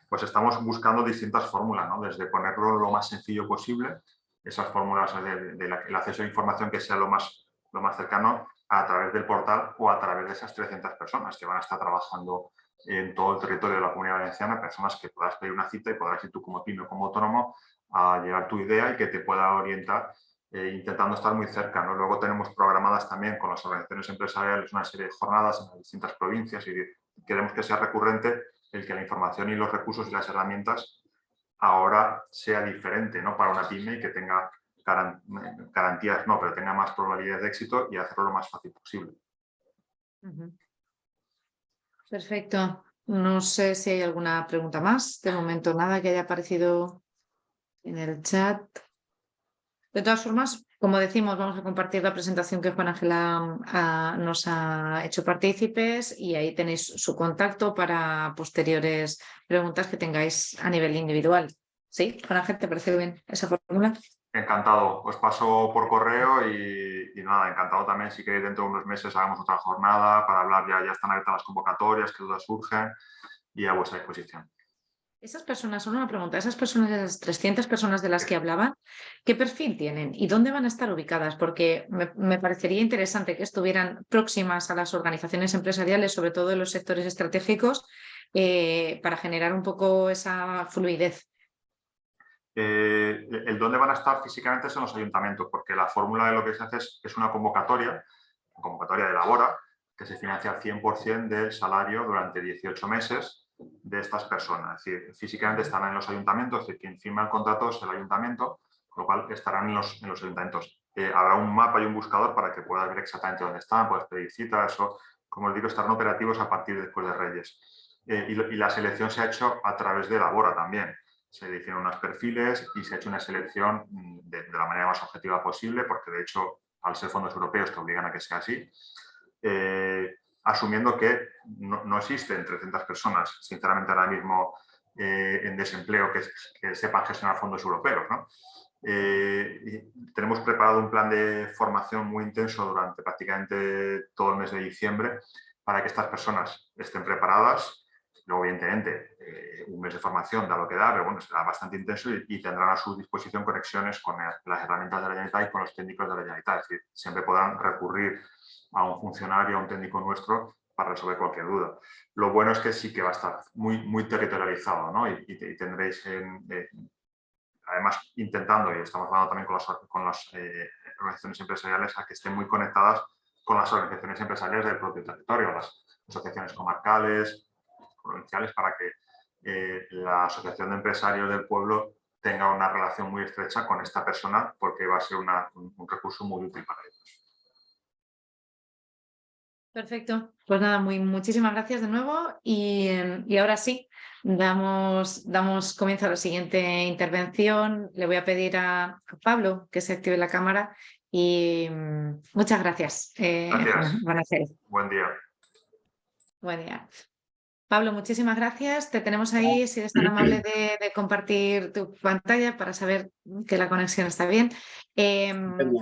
Pues estamos buscando distintas fórmulas, ¿no? Desde ponerlo lo más sencillo posible, esas fórmulas del acceso a información que sea lo más cercano a través del portal o a través de esas 300 personas que van a estar trabajando en todo el territorio de la Comunidad Valenciana, personas que podrás pedir una cita y podrás ir tú como pyme o como autónomo a llevar tu idea y que te pueda orientar intentando estar muy cerca, ¿no? Luego tenemos programadas también con las organizaciones empresariales una serie de jornadas en las distintas provincias y queremos que sea recurrente el que la información y los recursos y las herramientas ahora sea diferente, ¿no? Para una pyme y que tenga garantías, no, pero tenga más probabilidades de éxito y hacerlo lo más fácil posible. Perfecto. No sé si hay alguna pregunta más. De momento nada que haya aparecido en el chat. De todas formas, Como decimos, vamos a compartir la presentación que Juan Ángel nos ha hecho partícipes y ahí tenéis su contacto para posteriores preguntas que tengáis a nivel individual. ¿Sí? Juan Ángel, ¿te parece bien esa fórmula? Encantado, os paso por correo y nada, encantado también si queréis dentro de unos meses hagamos otra jornada para hablar, ya están abiertas las convocatorias, qué dudas surgen y a vuestra disposición. Esas personas, solo una pregunta, esas personas, esas 300 personas de las que hablaban, ¿qué perfil tienen y dónde van a estar ubicadas? Porque me parecería interesante que estuvieran próximas a las organizaciones empresariales, sobre todo en los sectores estratégicos, para generar un poco esa fluidez. El dónde van a estar físicamente son los ayuntamientos, porque la fórmula de lo que se hace es una convocatoria de Labora, que se financia al 100% del salario durante 18 meses de estas personas. Es decir, físicamente estarán en los ayuntamientos, es decir, quien firma el contrato es el ayuntamiento, con lo cual estarán en los ayuntamientos. Habrá un mapa y un buscador para que puedas ver exactamente dónde están, puedes pedir citas, o, como os digo, estarán operativos a partir de después de Reyes. Y la selección se ha hecho a través de Labora también. Se eligieron unos perfiles y se ha hecho una selección de la manera más objetiva posible, porque de hecho, al ser fondos europeos, te obligan a que sea así. Asumiendo que no existen 300 personas, sinceramente, ahora mismo en desempleo que sepan gestionar fondos europeos, ¿no? Tenemos preparado un plan de formación muy intenso durante prácticamente todo el mes de diciembre para que estas personas estén preparadas. Luego, evidentemente, un mes de formación da lo que da, pero bueno, será bastante intenso y tendrán a su disposición conexiones con las herramientas de la Generalitat y con los técnicos de la Generalitat. Es decir, siempre podrán recurrir a un funcionario, a un técnico nuestro para resolver cualquier duda. Lo bueno es que sí que va a estar muy territorializado, ¿no? Y tendréis, además, intentando, y estamos hablando también con las organizaciones empresariales, a que estén muy conectadas con las organizaciones empresariales del propio territorio, las asociaciones comarcales, provinciales, para que la asociación de empresarios del pueblo tenga una relación muy estrecha con esta persona, porque va a ser un recurso muy útil para ellos. Perfecto. Pues nada, muchísimas gracias de nuevo y ahora sí, damos comienzo a la siguiente intervención. Le voy a pedir a Pablo que se active la cámara y muchas gracias. Gracias. Van a ser. Buen día. Buen día. Pablo, muchísimas gracias. Te tenemos ahí, si eres tan amable de compartir tu pantalla para saber que la conexión está bien.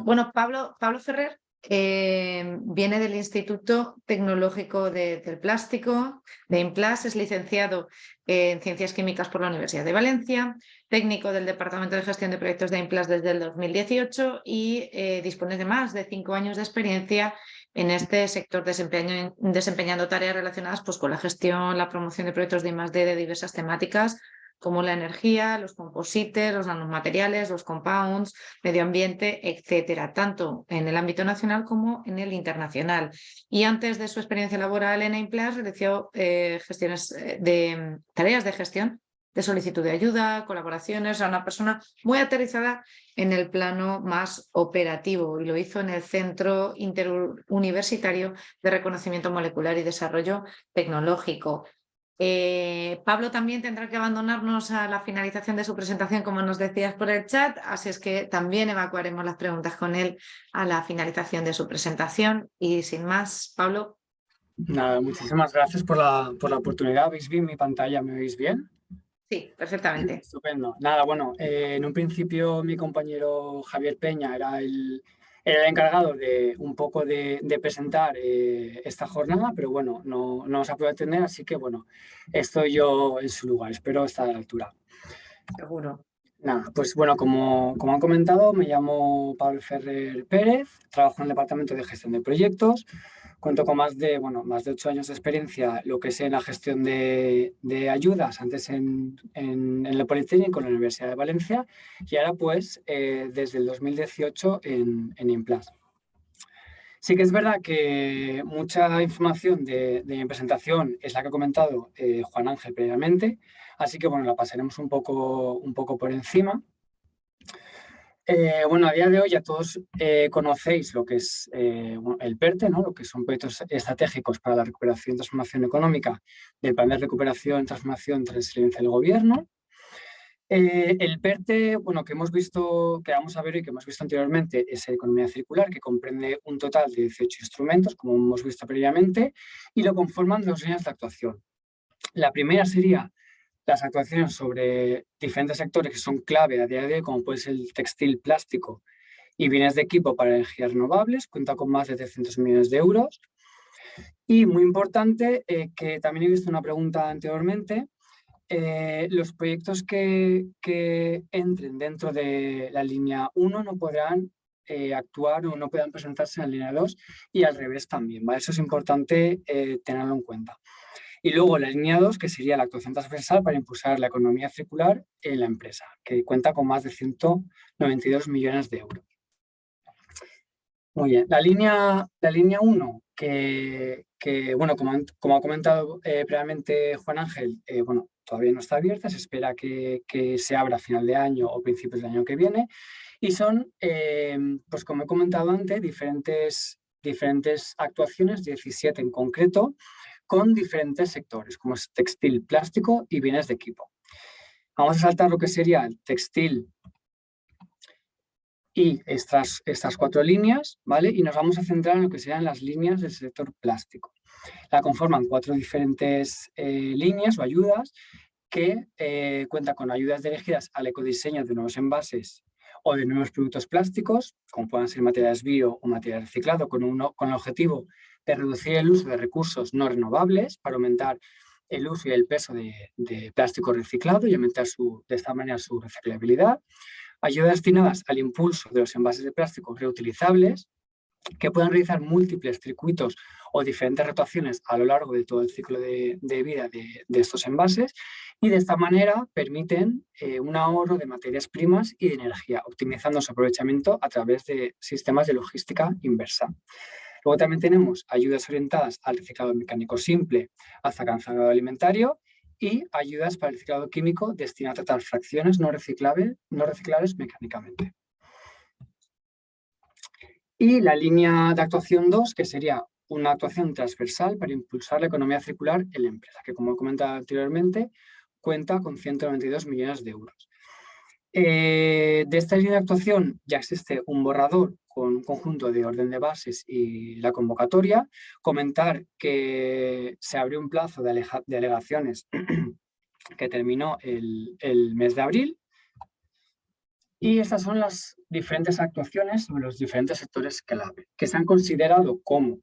Bueno, Pablo Ferrer viene del Instituto Tecnológico del Plástico, de IMPLAS, es licenciado en Ciencias Químicas por la Universidad de Valencia, técnico del Departamento de Gestión de Proyectos de IMPLAS desde el 2018 y dispone de más de 5 años de experiencia en este sector, desempeñando tareas relacionadas pues, con la gestión, la promoción de proyectos de I+D de diversas temáticas, como la energía, los composites, los nanomateriales, los compounds, medio ambiente, etcétera, tanto en el ámbito nacional como en el internacional. Y antes de su experiencia laboral en IMPLAS, realizó tareas de gestión, de solicitud de ayuda, colaboraciones, a una persona muy aterrizada en el plano más operativo y lo hizo en el Centro Interuniversitario de Reconocimiento Molecular y Desarrollo Tecnológico. Pablo también tendrá que abandonarnos a la finalización de su presentación, como nos decías por el chat, así es que también evacuaremos las preguntas con él a la finalización de su presentación. Y sin más, Pablo. Nada, muchísimas gracias por la oportunidad. ¿Veis bien mi pantalla? ¿Me veis bien? Sí, perfectamente. Estupendo. Nada, bueno, en un principio mi compañero Javier Peña era el encargado de un poco de presentar esta jornada, pero bueno, no nos ha podido atender, así que bueno, estoy yo en su lugar, espero estar a la altura. Seguro. Nada, pues bueno, como han comentado, me llamo Pablo Ferrer Pérez, trabajo en el Departamento de Gestión de Proyectos, cuento con más de 8 años de experiencia, lo que sé en la gestión de ayudas, antes en el Politécnico, en la Universidad de Valencia, y ahora pues desde el 2018 en IMPLAS. Sí que es verdad que mucha información de mi presentación es la que ha comentado Juan Ángel previamente, así que bueno, la pasaremos un poco por encima. Bueno, a día de hoy ya todos conocéis lo que es el PERTE, ¿no? Lo que son proyectos estratégicos para la recuperación y transformación económica del Plan de Recuperación, Transformación y Resiliencia del Gobierno. El PERTE, bueno, que vamos a ver y que hemos visto anteriormente, es economía circular, que comprende un total de 18 instrumentos, como hemos visto previamente, y lo conforman 2 líneas de actuación. La primera sería las actuaciones sobre diferentes sectores que son clave a día de hoy, como puede ser el textil, plástico y bienes de equipo para energías renovables, cuenta con más de 300 millones de euros. Y muy importante, que también he visto una pregunta anteriormente, los proyectos que entren dentro de la línea 1 no podrán actuar o no puedan presentarse en la línea 2 y al revés también, ¿vale? Eso es importante tenerlo en cuenta. Y luego la línea 2, que sería la actuación transversal para impulsar la economía circular en la empresa, que cuenta con más de 192 millones de euros. Muy bien, la línea 1, que bueno, como ha comentado previamente Juan Ángel, bueno, todavía no está abierta, se espera que se abra a final de año o principios del año que viene, y son, pues como he comentado antes, diferentes actuaciones, 17 en concreto, con diferentes sectores, como es textil, plástico y bienes de equipo. Vamos a saltar lo que sería el textil y estas 4 líneas, ¿vale? Y nos vamos a centrar en lo que serían las líneas del sector plástico. La conforman 4 diferentes líneas o ayudas que cuentan con ayudas dirigidas al ecodiseño de nuevos envases o de nuevos productos plásticos, como puedan ser materiales bio o material reciclado, con el objetivo de reducir el uso de recursos no renovables para aumentar el uso y el peso de plástico reciclado y aumentar de esta manera su reciclabilidad. Ayudas destinadas al impulso de los envases de plástico reutilizables que puedan realizar múltiples circuitos o diferentes rotaciones a lo largo de todo el ciclo de vida de estos envases, y de esta manera permiten un ahorro de materias primas y de energía, optimizando su aprovechamiento a través de sistemas de logística inversa. Luego también tenemos ayudas orientadas al reciclado mecánico simple hasta alcanzado alimentario, y ayudas para el reciclado químico destinadas a tratar fracciones no reciclables mecánicamente. Y la línea de actuación 2, que sería una actuación transversal para impulsar la economía circular en la empresa, que como he comentado anteriormente, cuenta con 192 millones de euros. De esta línea de actuación ya existe un borrador con un conjunto de orden de bases y la convocatoria. Comentar que se abrió un plazo de alegaciones que terminó el mes de abril. Y estas son las diferentes actuaciones sobre los diferentes sectores clave, que se han considerado como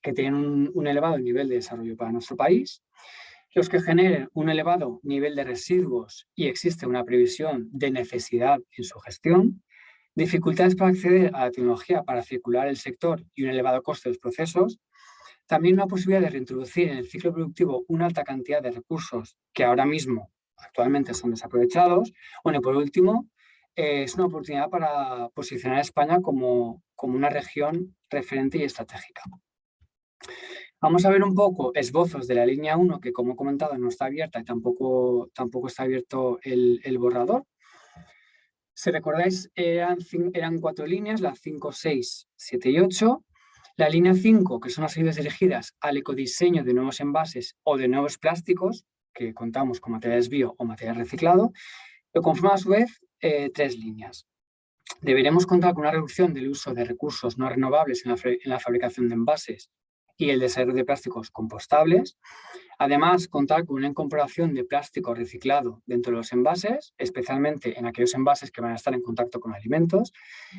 que tienen un elevado nivel de desarrollo para nuestro país, los que generen un elevado nivel de residuos y existe una previsión de necesidad en su gestión, dificultades para acceder a la tecnología para circular el sector y un elevado coste de los procesos, también una posibilidad de reintroducir en el ciclo productivo una alta cantidad de recursos que ahora mismo actualmente son desaprovechados. Bueno, y por último, es una oportunidad para posicionar a España como una región referente y estratégica. Vamos a ver un poco esbozos de la línea 1, que como he comentado no está abierta y tampoco está abierto el borrador. Si recordáis, eran 4 líneas, las 5, 6, 7 y 8. La línea 5, que son las ayudas dirigidas al ecodiseño de nuevos envases o de nuevos plásticos, que contamos con materiales bio o material reciclado, lo conforman a su vez 3 líneas. Deberemos contar con una reducción del uso de recursos no renovables en la fabricación de envases y el desarrollo de plásticos compostables. Además, contar con una incorporación de plástico reciclado dentro de los envases, especialmente en aquellos envases que van a estar en contacto con alimentos.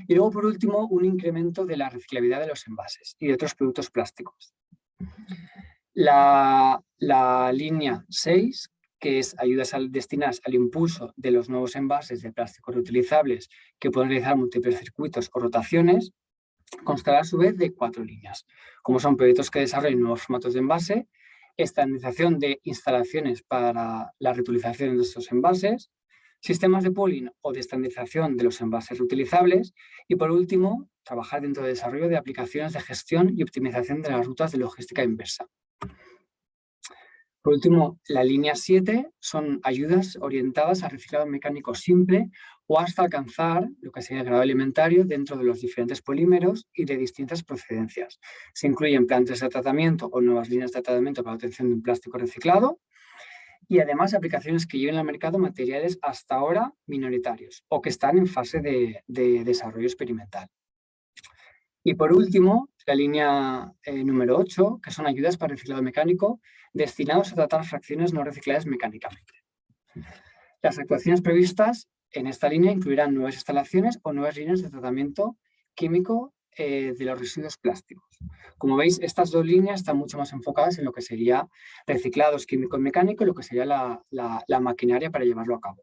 Y luego, por último, un incremento de la reciclabilidad de los envases y de otros productos plásticos. La línea 6, que es ayudas destinadas al impulso de los nuevos envases de plástico reutilizables que pueden realizar múltiples circuitos o rotaciones, constará a su vez de 4 líneas, como son proyectos que desarrollen nuevos formatos de envase, estandarización de instalaciones para la reutilización de estos envases, sistemas de pooling o de estandarización de los envases reutilizables y, por último, trabajar dentro del desarrollo de aplicaciones de gestión y optimización de las rutas de logística inversa. Por último, la línea 7 son ayudas orientadas al reciclado mecánico simple o hasta alcanzar lo que sería el grado alimentario dentro de los diferentes polímeros y de distintas procedencias. Se incluyen plantas de tratamiento o nuevas líneas de tratamiento para la obtención de un plástico reciclado. y además aplicaciones que lleven al mercado materiales hasta ahora minoritarios o que están en fase de desarrollo experimental. Y por último, la línea número 8, que son ayudas para reciclado mecánico destinados a tratar fracciones no recicladas mecánicamente. Las actuaciones previstas en esta línea incluirán nuevas instalaciones o nuevas líneas de tratamiento químico de los residuos plásticos. Como veis, estas dos líneas están mucho más enfocadas en lo que sería reciclados químico-mecánico y lo que sería la maquinaria para llevarlo a cabo.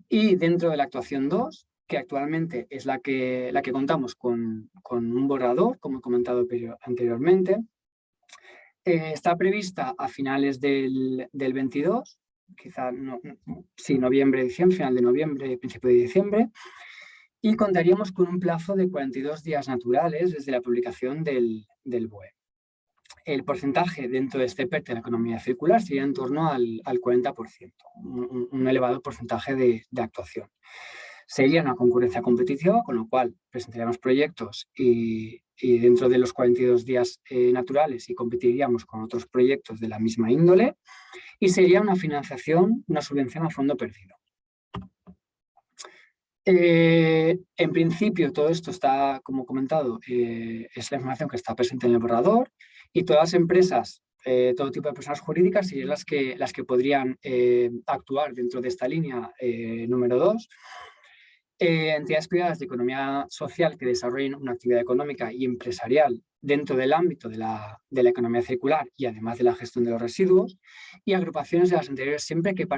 Y dentro de la actuación 2, que actualmente es la que contamos con un borrador, como he comentado anteriormente, está prevista a finales del 22, quizá noviembre, diciembre, final de noviembre, principio de diciembre, y contaríamos con un plazo de 42 días naturales desde la publicación del BOE. El porcentaje dentro de este PERTE de la economía circular sería en torno al 40%, un elevado porcentaje de actuación. Sería una concurrencia competitiva, con lo cual presentaríamos proyectos y dentro de los 42 días naturales y competiríamos con otros proyectos de la misma índole, y sería una financiación, una subvención a fondo perdido. En principio todo esto está, como he comentado, es la información que está presente en el borrador, y todas las empresas, todo tipo de personas jurídicas serían las que podrían actuar dentro de esta línea número 2. Entidades privadas de economía social que desarrollen una actividad económica y empresarial dentro del ámbito de la economía circular y además de la gestión de los residuos, y agrupaciones de las anteriores siempre que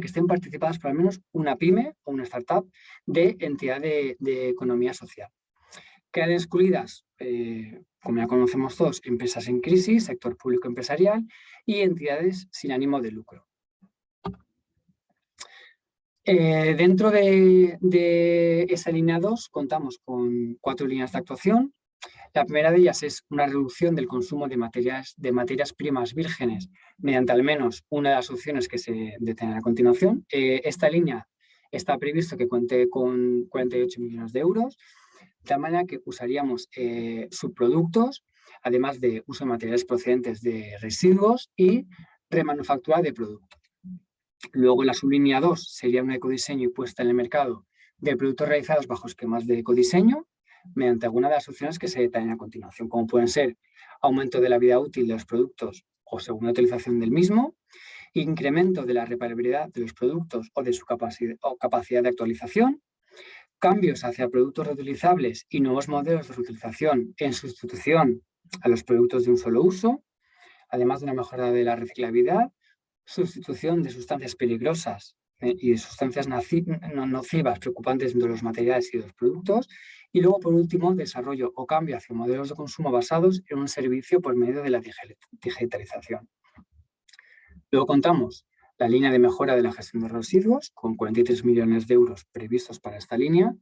estén participadas por al menos una pyme o una startup de entidad de economía social. Quedan excluidas, como ya conocemos todos, empresas en crisis, sector público empresarial y entidades sin ánimo de lucro. Dentro de esa línea 2 contamos con 4 líneas de actuación. La primera de ellas es una reducción del consumo de materias primas vírgenes mediante al menos una de las opciones que se detallan a continuación. Esta línea está previsto que cuente con 48 millones de euros, de tal manera que usaríamos subproductos, además de uso de materiales procedentes de residuos y remanufactura de productos. Luego la sublínea 2 sería un ecodiseño y puesta en el mercado de productos realizados bajo esquemas de ecodiseño mediante alguna de las opciones que se detallan a continuación, como pueden ser aumento de la vida útil de los productos o segunda utilización del mismo, incremento de la reparabilidad de los productos o de su capacidad de actualización, cambios hacia productos reutilizables y nuevos modelos de reutilización en sustitución a los productos de un solo uso, además de una mejora de la reciclabilidad, sustitución de sustancias peligrosas y de sustancias nocivas preocupantes dentro de los materiales y de los productos, y luego, por último, desarrollo o cambio hacia modelos de consumo basados en un servicio por medio de la digitalización. Luego contamos la línea de mejora de la gestión de residuos, con 43 millones de euros previstos para esta línea,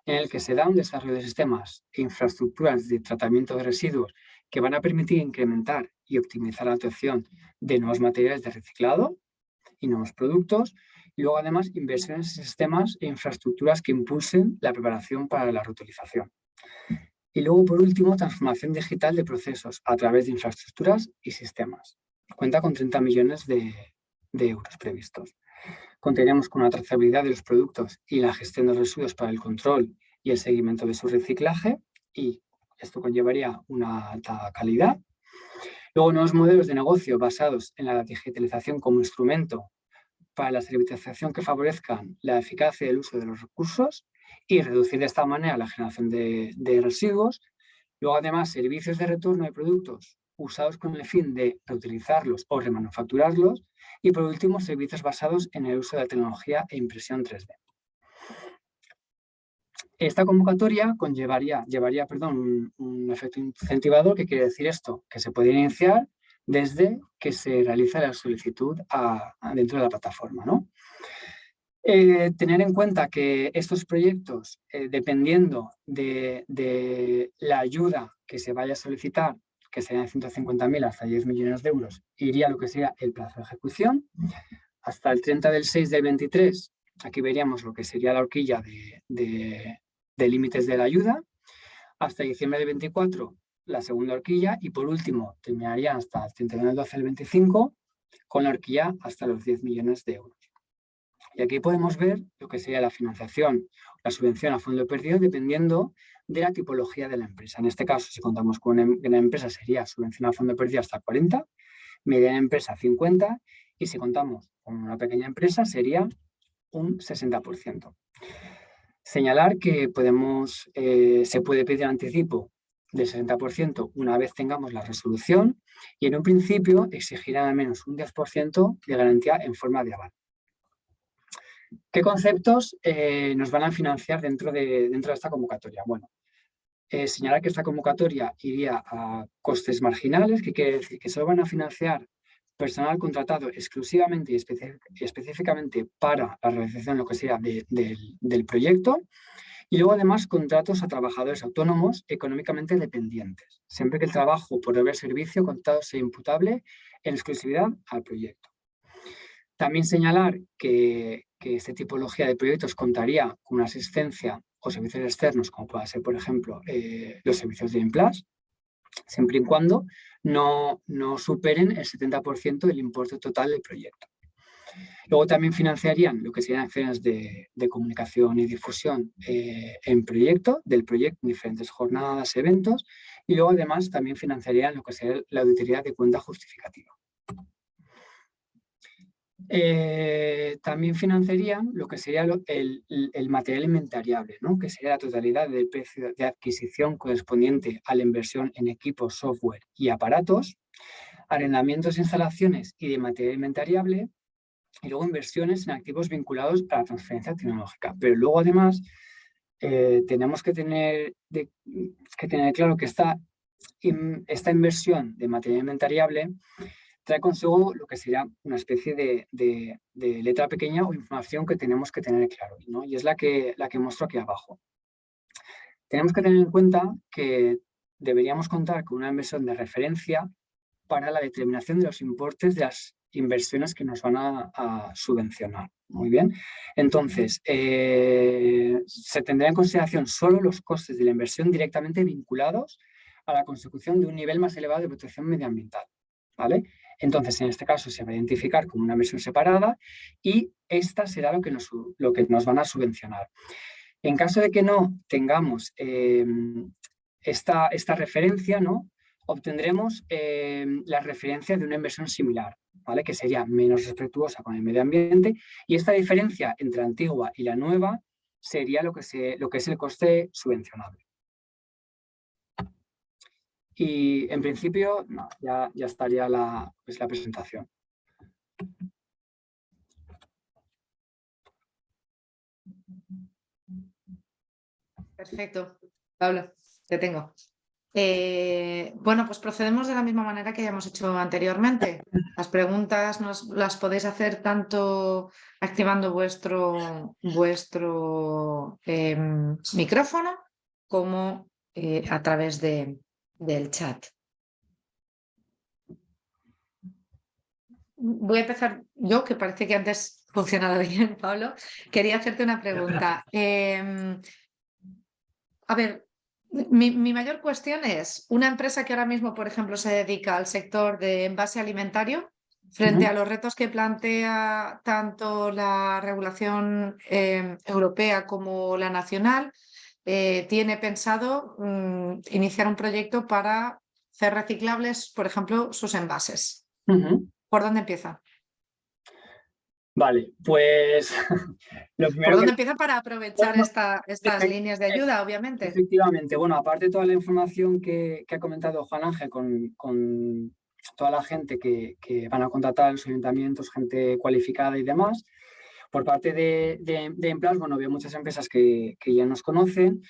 en el que se da un desarrollo de sistemas e infraestructuras de tratamiento de residuos que van a permitir incrementar y optimizar la obtención de nuevos materiales de reciclado y nuevos productos, y luego además inversiones en sistemas e infraestructuras que impulsen la preparación para la reutilización. Y luego, por último, transformación digital de procesos a través de infraestructuras y sistemas. Cuenta con 30 millones de euros previstos. Contaríamos con una trazabilidad de los productos y la gestión de residuos para el control y el seguimiento de su reciclaje, y esto conllevaría una alta calidad. Luego, nuevos modelos de negocio basados en la digitalización como instrumento para la servitización que favorezcan la eficacia del uso de los recursos y reducir de esta manera la generación de residuos. Luego, además, servicios de retorno de productos usados con el fin de reutilizarlos o remanufacturarlos. Y, por último, servicios basados en el uso de la tecnología e impresión 3D. Esta convocatoria llevaría un efecto incentivador. ¿Qué quiere decir esto? Que se puede iniciar desde que se realiza la solicitud dentro de la plataforma, ¿no? Tener en cuenta que estos proyectos, dependiendo de la ayuda que se vaya a solicitar, que serían 150.000 hasta 10 millones de euros, iría a lo que sería el plazo de ejecución. Hasta el 30 del 6 del 23, aquí veríamos lo que sería la horquilla de límites de la ayuda. Hasta diciembre del 24 la segunda horquilla y por último terminaría hasta el 31 del 12 del 25 con la horquilla hasta los 10 millones de euros. Y aquí podemos ver lo que sería la financiación, la subvención a fondo perdido dependiendo de la tipología de la empresa. En este caso, si contamos con una empresa sería subvención a fondo perdido hasta 40, mediana empresa 50 y si contamos con una pequeña empresa sería un 60%. Señalar que se puede pedir anticipo del 60% una vez tengamos la resolución y en un principio exigirán al menos un 10% de garantía en forma de aval. ¿Qué conceptos nos van a financiar dentro de esta convocatoria? Bueno, señalar que esta convocatoria iría a costes marginales, que quiere decir que solo van a financiar personal contratado exclusivamente y específicamente para la realización, lo que sea, del proyecto. Y luego, además, contratos a trabajadores autónomos económicamente dependientes, siempre que el trabajo por deber servicio contratado sea imputable en exclusividad al proyecto. También señalar que esta tipología de proyectos contaría con una asistencia o servicios externos, como pueda ser, por ejemplo, los servicios de Emplas, siempre y cuando no superen el 70% del importe total del proyecto. Luego también financiarían lo que serían acciones de comunicación y difusión del proyecto, en diferentes jornadas, eventos, y luego además también financiarían lo que sería la auditoría de cuenta justificativa. También financiarían lo que sería el material inventariable, ¿no? Que sería la totalidad del precio de adquisición correspondiente a la inversión en equipos, software y aparatos, arrendamientos, instalaciones y de material inventariable, y luego inversiones en activos vinculados a la transferencia tecnológica. Pero luego además tenemos que tener claro que esta inversión de material inventariable trae consigo lo que sería una especie de letra pequeña o información que tenemos que tener claro, ¿no? Y es la que muestro aquí abajo. Tenemos que tener en cuenta que deberíamos contar con una inversión de referencia para la determinación de los importes de las inversiones que nos van a subvencionar. Muy bien. Entonces, se tendrá en consideración solo los costes de la inversión directamente vinculados a la consecución de un nivel más elevado de protección medioambiental, ¿vale? Entonces, en este caso se va a identificar como una inversión separada y esta será lo que nos van a subvencionar. En caso de que no tengamos esta referencia, ¿no? Obtendremos la referencia de una inversión similar, ¿vale? Que sería menos respetuosa con el medio ambiente, y esta diferencia entre la antigua y la nueva sería lo que es el coste subvencionable. Y en principio no, ya estaría la presentación. Perfecto. Pablo, te tengo. Bueno, pues procedemos de la misma manera que ya hemos hecho anteriormente. Las preguntas las podéis hacer tanto activando vuestro micrófono como a través del chat. Voy a empezar yo, que parece que antes funcionaba bien, Pablo. Quería hacerte una pregunta. A ver, mi mayor cuestión es, una empresa que ahora mismo, por ejemplo, se dedica al sector de envase alimentario, frente a los retos que plantea tanto la regulación europea como la nacional, tiene pensado iniciar un proyecto para hacer reciclables, por ejemplo, sus envases. ¿Por dónde empieza? Vale, pues lo primero. ¿Por dónde empieza para aprovechar estas líneas de ayuda, obviamente? Efectivamente, bueno, aparte de toda la información que ha comentado Juan Ángel con toda la gente que van a contratar los ayuntamientos, gente cualificada y demás, por parte de Emplas, bueno, veo muchas empresas que ya nos conocen.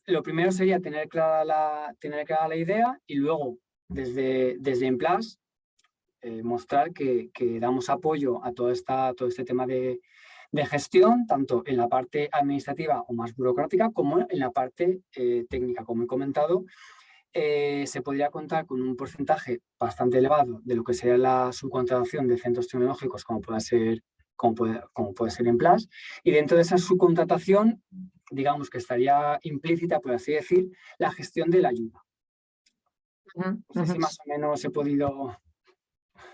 Lo primero sería tener clara la idea y luego desde Emplas mostrar que damos apoyo a todo este tema de gestión, tanto en la parte administrativa o más burocrática como en la parte técnica. Como he comentado, se podría contar con un porcentaje bastante elevado de lo que sería la subcontratación de centros tecnológicos, como puede ser Emplas, y dentro de esa subcontratación digamos que estaría implícita, por así decir, la gestión de la ayuda. No sé si más o menos he podido...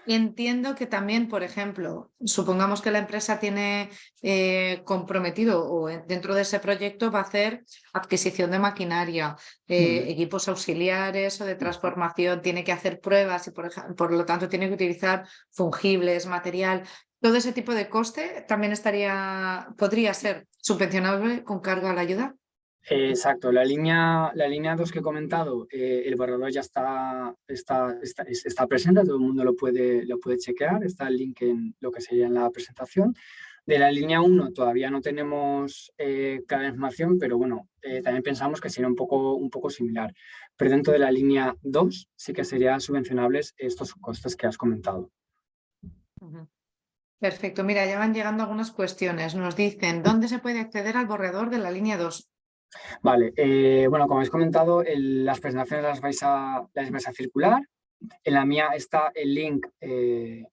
Entiendo que también, por ejemplo, supongamos que la empresa tiene comprometido o dentro de ese proyecto va a hacer adquisición de maquinaria, equipos auxiliares o de transformación, tiene que hacer pruebas y por lo tanto tiene que utilizar fungibles, material. Todo ese tipo de coste también podría ser subvencionable con cargo a la ayuda. Exacto, la línea 2 que he comentado, el borrador ya está presente, todo el mundo lo puede chequear, está el link en lo que sería en la presentación. De la línea 1 todavía no tenemos clara información, pero bueno, también pensamos que sería un poco similar. Pero dentro de la línea 2 sí que serían subvencionables estos costes que has comentado. Perfecto, mira, ya van llegando algunas cuestiones. Nos dicen, ¿dónde se puede acceder al borrador de la línea 2? Vale, bueno, como habéis comentado, las presentaciones las vais a circular. En la mía está el link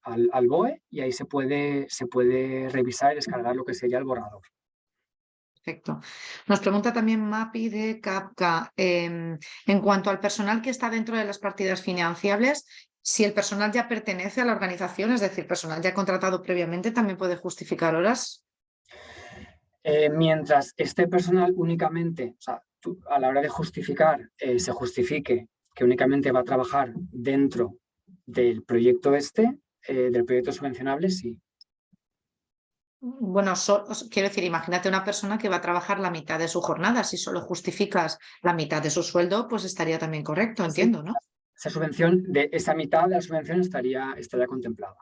al BOE y ahí se puede revisar y descargar lo que sería el borrador. Perfecto. Nos pregunta también Mapi de Capca, en cuanto al personal que está dentro de las partidas financiables, si el personal ya pertenece a la organización, es decir, personal ya contratado previamente, ¿también puede justificar horas? Mientras este personal únicamente, o sea, a la hora de justificar, se justifique que únicamente va a trabajar dentro del proyecto del proyecto subvencionable, sí. Bueno, quiero decir, imagínate una persona que va a trabajar la mitad de su jornada. Si solo justificas la mitad de su sueldo, pues estaría también correcto, entiendo, ¿no? Esa mitad de la subvención estaría contemplada.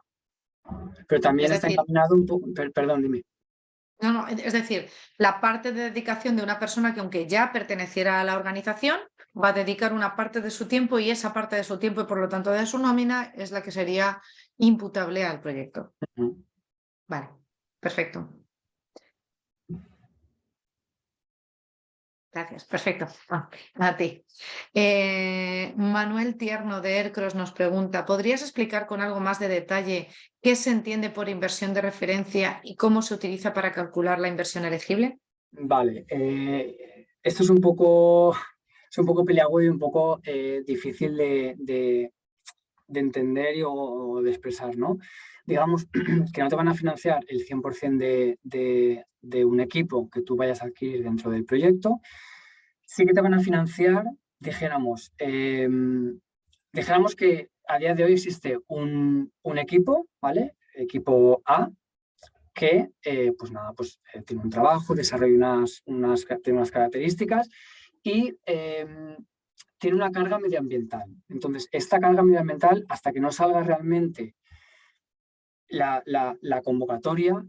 Pero también está encaminado un poco... Perdón, dime. No, es decir, la parte de dedicación de una persona que aunque ya perteneciera a la organización, va a dedicar una parte de su tiempo y esa parte de su tiempo y por lo tanto de su nómina es la que sería imputable al proyecto. Vale, perfecto. Gracias, perfecto. A ti. Manuel Tierno de Ercros nos pregunta, ¿podrías explicar con algo más de detalle qué se entiende por inversión de referencia y cómo se utiliza para calcular la inversión elegible? Vale, esto es un poco peliagudo y un poco difícil de entender o de expresar, ¿no? Digamos que no te van a financiar el 100% de un equipo que tú vayas a adquirir dentro del proyecto. Sí que te van a financiar, dijéramos que a día de hoy existe un equipo, ¿vale? Equipo A, que tiene un trabajo, desarrolla tiene unas características y tiene una carga medioambiental. Entonces, esta carga medioambiental, hasta que no salga realmente la convocatoria,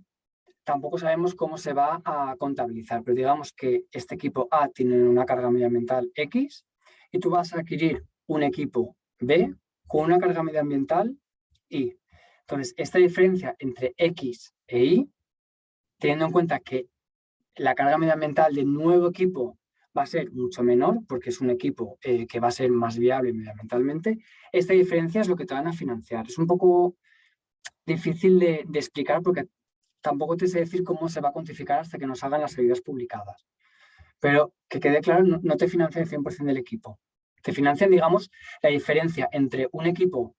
tampoco sabemos cómo se va a contabilizar, pero digamos que este equipo A tiene una carga medioambiental X y tú vas a adquirir un equipo B con una carga medioambiental Y. Entonces, esta diferencia entre X e Y, teniendo en cuenta que la carga medioambiental del nuevo equipo va a ser mucho menor porque es un equipo que va a ser más viable medioambientalmente, esta diferencia es lo que te van a financiar. Es un poco difícil de explicar porque tampoco te sé decir cómo se va a cuantificar hasta que nos hagan las ayudas publicadas. Pero que quede claro, no te financia el 100% del equipo. Te financian, digamos, la diferencia entre un equipo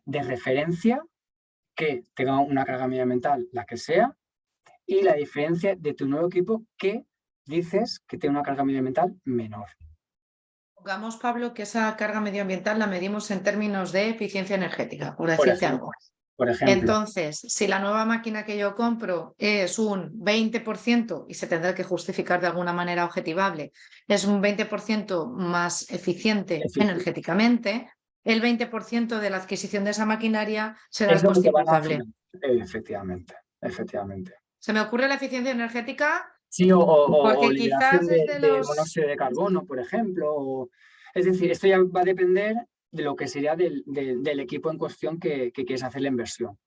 de referencia que tenga una carga medioambiental, la que sea, y la diferencia de tu nuevo equipo que dices que tiene una carga medioambiental menor. Pongamos, Pablo, que esa carga medioambiental la medimos en términos de eficiencia energética, por decirte algo. Por ejemplo. Entonces, si la nueva máquina que yo compro es un 20% y se tendrá que justificar de alguna manera objetivable, es un 20% más eficiente energéticamente, el 20% de la adquisición de esa maquinaria será el coste imputable. Efectivamente. ¿Se me ocurre la eficiencia energética? Sí, o liberación quizás de monóxido de carbono, por ejemplo. Es decir, esto ya va a depender de lo que sería del equipo en cuestión que quieres hacer la inversión.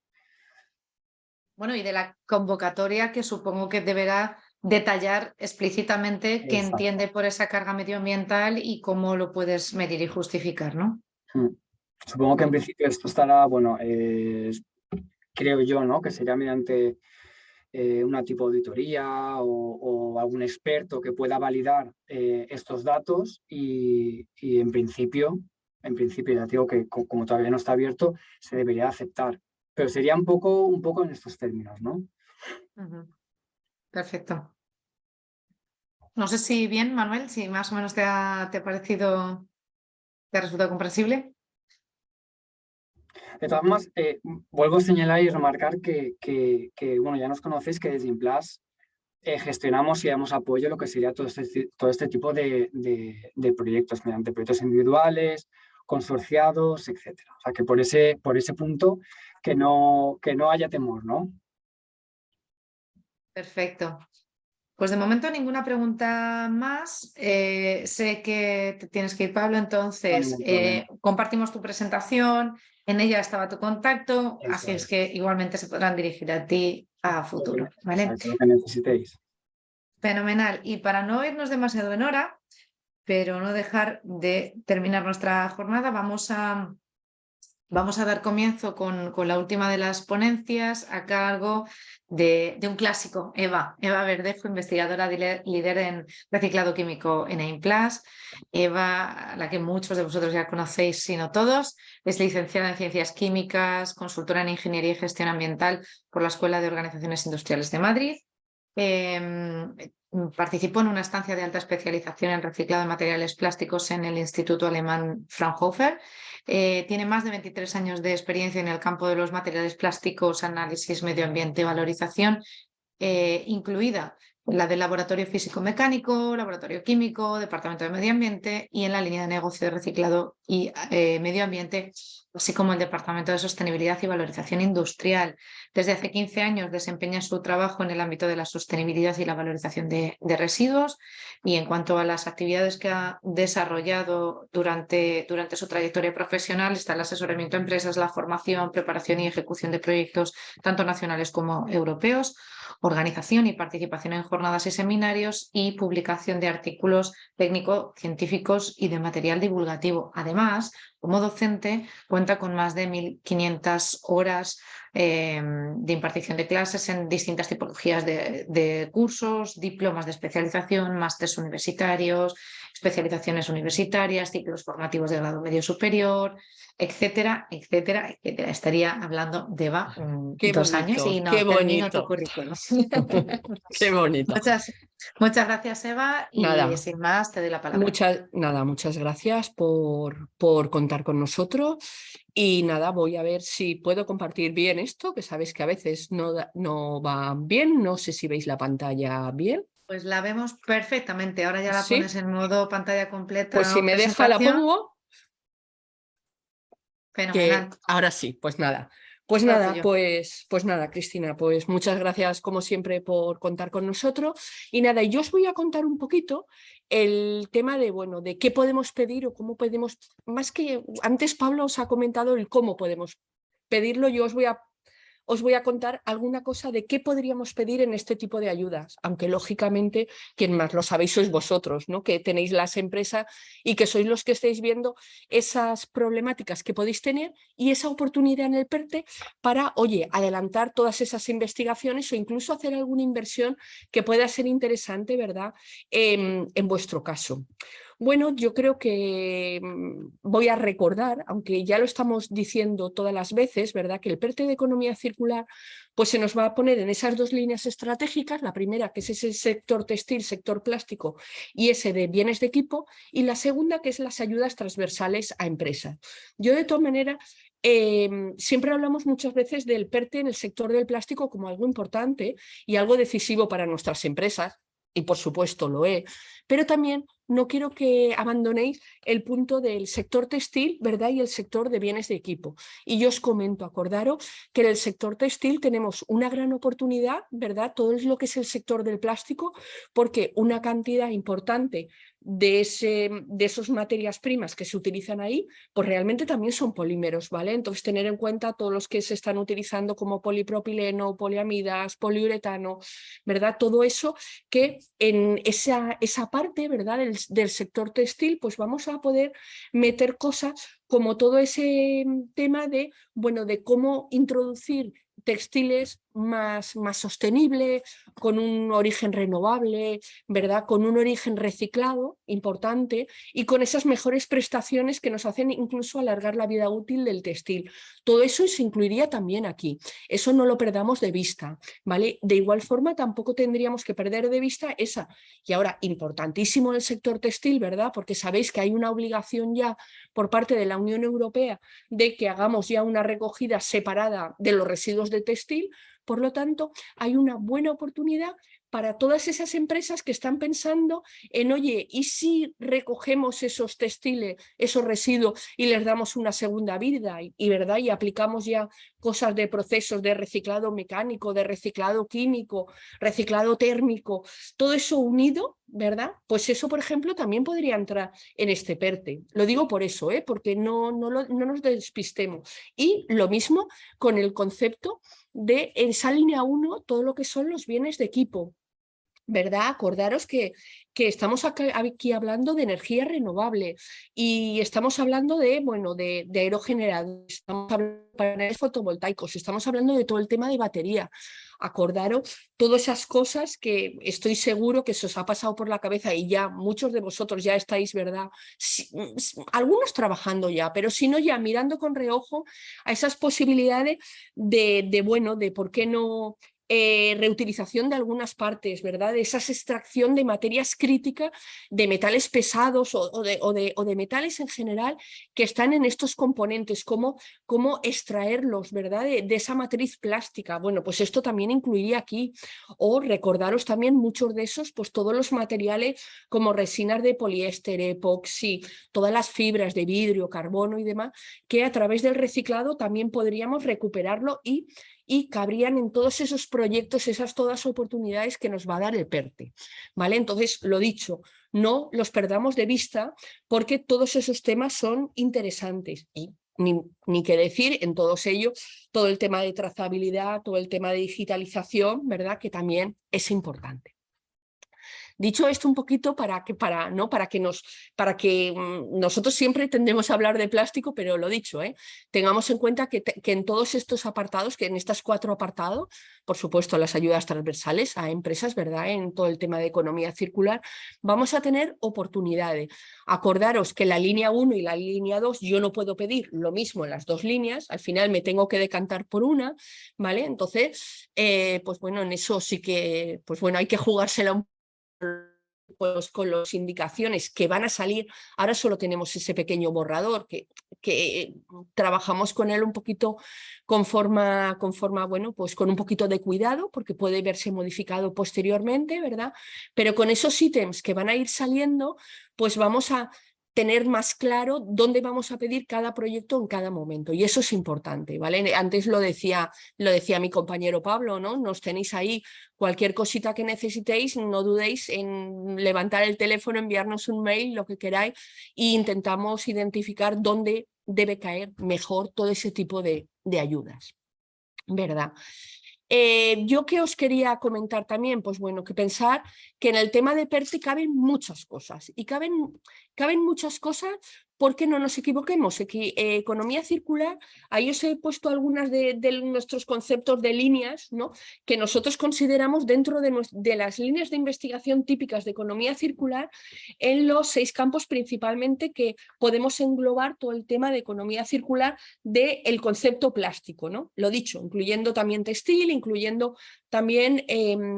Bueno, y de la convocatoria que supongo que deberá detallar explícitamente qué entiende por esa carga medioambiental y cómo lo puedes medir y justificar, ¿no? Supongo que en principio esto estará, bueno, creo yo, ¿no? Que sería mediante una tipo de auditoría o algún experto que pueda validar estos datos y en principio ya digo que como todavía no está abierto, se debería aceptar. Pero sería un poco en estos términos, ¿no? Perfecto. No sé si bien, Manuel, si más o menos te ha parecido, te ha resultado comprensible. De todas formas, vuelvo a señalar y remarcar que bueno, ya nos conocéis que desde Implas gestionamos y damos apoyo a lo que sería todo este tipo de proyectos, mediante proyectos individuales, consorciados, etcétera. O sea que por ese punto que no haya temor, ¿no? Perfecto. Pues de momento ninguna pregunta más. Sé que te tienes que ir, Pablo, No hay entonces ningún problema. compartimos tu presentación, en ella estaba tu contacto, Eso así es es. que igualmente se podrán dirigir a ti a futuro, ¿vale? Exacto, lo que necesitéis. Fenomenal. Y para no irnos demasiado en hora, pero no dejar de terminar nuestra jornada, vamos a dar comienzo con la última de las ponencias a cargo de un clásico, Eva Verdejo, investigadora líder en reciclado químico en Aimplas. Eva, a la que muchos de vosotros ya conocéis, si no todos, es licenciada en Ciencias Químicas, consultora en Ingeniería y Gestión Ambiental por la Escuela de Organizaciones Industriales de Madrid. Participó en una estancia de alta especialización en reciclado de materiales plásticos en el Instituto Alemán Fraunhofer. Tiene más de 23 años de experiencia en el campo de los materiales plásticos, análisis, medio ambiente, valorización, incluida la del laboratorio físico-mecánico, laboratorio químico, departamento de medio ambiente y en la línea de negocio de reciclado y medio ambiente, así como el departamento de sostenibilidad y valorización industrial. Desde hace 15 años desempeña su trabajo en el ámbito de la sostenibilidad y la valorización de residuos. Y en cuanto a las actividades que ha desarrollado durante su trayectoria profesional, está el asesoramiento a empresas, la formación, preparación y ejecución de proyectos tanto nacionales como europeos, organización y participación en jornadas y seminarios y publicación de artículos técnico-científicos y de material divulgativo. Además, como docente, cuenta con más de 1.500 horas de impartición de clases en distintas tipologías de cursos, diplomas de especialización, másteres universitarios, especializaciones universitarias, ciclos formativos de grado medio superior, etcétera, etcétera, etcétera. Estaría hablando de Eva 2 años y qué no termino tu bonito, currículum. qué bonito. Muchas gracias, Eva, y Nada, sin más te doy la palabra. muchas gracias por contar con nosotros y nada, voy a ver si puedo compartir bien esto, que sabéis que a veces no va bien, no sé si veis la pantalla bien. Pues la vemos perfectamente, ahora ya la ¿Sí? pones en modo pantalla completa Pues si o me deja la presentación. pongo. Fenomenal. Que ahora sí, pues nada. Todo tuyo. Pues nada, Cristina, pues muchas gracias como siempre por contar con nosotros. Y nada, yo os voy a contar un poquito el tema de, bueno, de qué podemos pedir o cómo podemos, más que antes Pablo os ha comentado el cómo podemos pedirlo, yo os voy a contar alguna cosa de qué podríamos pedir en este tipo de ayudas, aunque lógicamente quien más lo sabéis sois vosotros, ¿no? Que tenéis las empresas y que sois los que estáis viendo esas problemáticas que podéis tener y esa oportunidad en el PERTE para, oye, adelantar todas esas investigaciones o incluso hacer alguna inversión que pueda ser interesante, ¿verdad? En vuestro caso. Bueno, yo creo que voy a recordar, aunque ya lo estamos diciendo todas las veces, ¿verdad? Que el PERTE de economía circular pues se nos va a poner en esas dos líneas estratégicas, la primera que es ese sector textil, sector plástico y ese de bienes de equipo, y la segunda que es las ayudas transversales a empresas. Yo de todas maneras siempre hablamos muchas veces del PERTE en el sector del plástico como algo importante y algo decisivo para nuestras empresas, y por supuesto lo es, pero también no quiero que abandonéis el punto del sector textil, ¿verdad? Y el sector de bienes de equipo. Y yo os comento, acordaros que en el sector textil tenemos una gran oportunidad, ¿verdad? Todo es lo que es el sector del plástico, porque una cantidad importante de esas materias primas que se utilizan ahí, pues realmente también son polímeros, ¿vale? Entonces tener en cuenta todos los que se están utilizando como polipropileno, poliamidas, poliuretano, ¿verdad? Todo eso que en esa parte, ¿verdad? Del sector textil, pues vamos a poder meter cosas como todo ese tema de, bueno, de cómo introducir textiles más sostenible, con un origen renovable, ¿verdad? Con un origen reciclado importante y con esas mejores prestaciones que nos hacen incluso alargar la vida útil del textil. Todo eso se incluiría también aquí. Eso no lo perdamos de vista, ¿vale? De igual forma, tampoco tendríamos que perder de vista esa. Y ahora, importantísimo en el sector textil, ¿verdad? Porque sabéis que hay una obligación ya por parte de la Unión Europea de que hagamos ya una recogida separada de los residuos de textil. Por lo tanto, hay una buena oportunidad para todas esas empresas que están pensando en, oye, ¿y si recogemos esos textiles, esos residuos y les damos una segunda vida ¿verdad? Y aplicamos ya cosas de procesos de reciclado mecánico, de reciclado químico, reciclado térmico, todo eso unido, ¿verdad? Pues eso, por ejemplo, también podría entrar en este PERTE. Lo digo por eso, porque no nos despistemos. Y lo mismo con el concepto de en esa línea 1 todo lo que son los bienes de equipo, ¿verdad? Acordaros que estamos aquí hablando de energía renovable y estamos hablando de, bueno, de aerogeneradores, estamos hablando de paneles fotovoltaicos, estamos hablando de todo el tema de batería. Acordaros todas esas cosas que estoy seguro que se os ha pasado por la cabeza y ya muchos de vosotros ya estáis, ¿verdad? Algunos trabajando ya, pero si no ya mirando con reojo a esas posibilidades bueno, de por qué no reutilización de algunas partes, ¿verdad? De esa extracción de materias críticas, de metales pesados o de metales en general que están en estos componentes, cómo extraerlos, ¿verdad? De esa matriz plástica. Bueno, pues esto también incluiría aquí. O recordaros también muchos de esos, pues todos los materiales como resinas de poliéster, epoxi, todas las fibras de vidrio, carbono y demás, que a través del reciclado también podríamos recuperarlo y cabrían en todos esos proyectos, esas todas oportunidades que nos va a dar el PERTE, ¿vale? Entonces, lo dicho, no los perdamos de vista porque todos esos temas son interesantes y ni qué decir en todos ellos, todo el tema de trazabilidad, todo el tema de digitalización, ¿verdad? Que también es importante. Dicho esto un poquito para que nosotros siempre tendemos a hablar de plástico, pero lo dicho, tengamos en cuenta que en todos estos apartados, que en estos 4 apartados, por supuesto las ayudas transversales a empresas, ¿verdad? En todo el tema de economía circular, vamos a tener oportunidades. Acordaros que la línea 1 y la línea 2 yo no puedo pedir lo mismo en las 2 líneas, al final me tengo que decantar por una, ¿vale? Entonces, pues bueno, en eso sí que, pues bueno, hay que jugársela un pues con las indicaciones que van a salir. Ahora solo tenemos ese pequeño borrador que trabajamos con él un poquito bueno, pues con un poquito de cuidado porque puede verse modificado posteriormente, ¿verdad? Pero con esos ítems que van a ir saliendo, pues vamos a tener más claro dónde vamos a pedir cada proyecto en cada momento y eso es importante, ¿vale? Antes lo decía mi compañero Pablo, ¿no? Nos tenéis ahí cualquier cosita que necesitéis, no dudéis en levantar el teléfono, enviarnos un mail, lo que queráis e intentamos identificar dónde debe caer mejor todo ese tipo de ayudas, ¿verdad? Yo que os quería comentar también, pues bueno, que pensar que en el tema de PERTE caben muchas cosas y caben muchas cosas porque no nos equivoquemos. Economía circular, ahí os he puesto algunas de nuestros conceptos de líneas, ¿no? Que nosotros consideramos dentro de las líneas de investigación típicas de economía circular en los 6 campos principalmente que podemos englobar todo el tema de economía circular del concepto plástico, ¿no? Lo dicho, incluyendo también textil, incluyendo también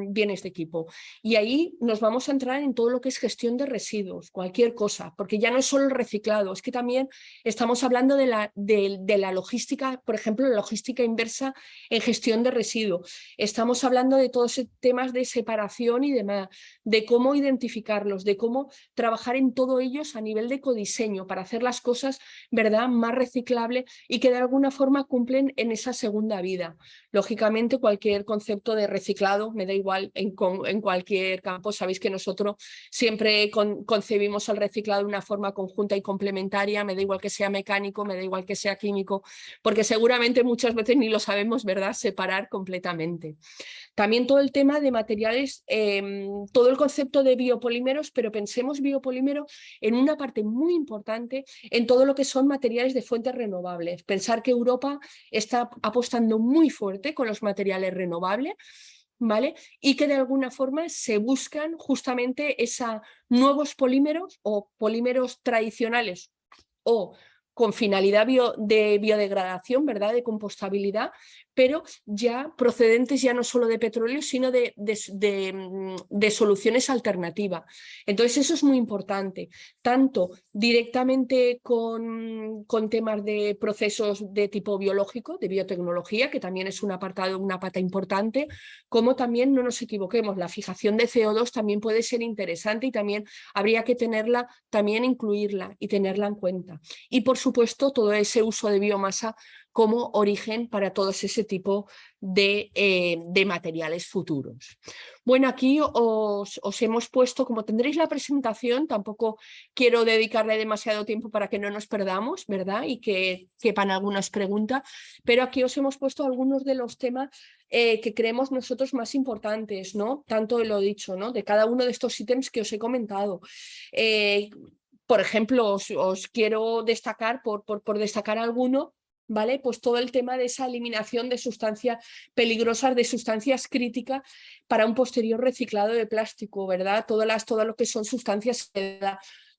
bienes de equipo. Y ahí nos vamos a entrar en todo lo que es gestión de residuos, cualquier cosa, porque ya no es solo el reciclado, es que también estamos hablando de la logística, por ejemplo, la logística inversa en gestión de residuos. Estamos hablando de todos esos temas de separación y demás, de cómo identificarlos, de cómo trabajar en todo ellos a nivel de ecodiseño para hacer las cosas, ¿verdad?, más reciclables y que de alguna forma cumplen en esa segunda vida. Lógicamente, cualquier concepto de reciclado, me da igual en cualquier campo, sabéis que nosotros siempre concebimos el reciclado de una forma conjunta y complementaria alimentaria, me da igual que sea mecánico, me da igual que sea químico, porque seguramente muchas veces ni lo sabemos, ¿verdad?, separar completamente. También todo el tema de materiales, todo el concepto de biopolímeros, pero pensemos biopolímero en una parte muy importante en todo lo que son materiales de fuentes renovables. Pensar que Europa está apostando muy fuerte con los materiales renovables, ¿vale? Y que de alguna forma se buscan justamente nuevos polímeros o polímeros tradicionales o con finalidad de biodegradación, ¿verdad?, de compostabilidad, pero ya procedentes ya no solo de petróleo, sino de soluciones alternativas. Entonces eso es muy importante, tanto directamente con temas de procesos de tipo biológico, de biotecnología, que también es un apartado, una pata importante, como también, no nos equivoquemos, la fijación de CO2 también puede ser interesante y también habría que tenerla, también incluirla y tenerla en cuenta. Y por supuesto todo ese uso de biomasa como origen para todos ese tipo de materiales futuros. Bueno, aquí os hemos puesto, como tendréis la presentación, tampoco quiero dedicarle demasiado tiempo para que no nos perdamos, ¿verdad? Y que quepan algunas preguntas, pero aquí os hemos puesto algunos de los temas que creemos nosotros más importantes, ¿no? Tanto lo dicho, ¿no?, de cada uno de estos ítems que os he comentado. Por ejemplo, os quiero destacar, por destacar alguno, ¿vale? Pues todo el tema de esa eliminación de sustancias peligrosas, de sustancias críticas para un posterior reciclado de plástico, ¿verdad? Todo lo que son sustancias,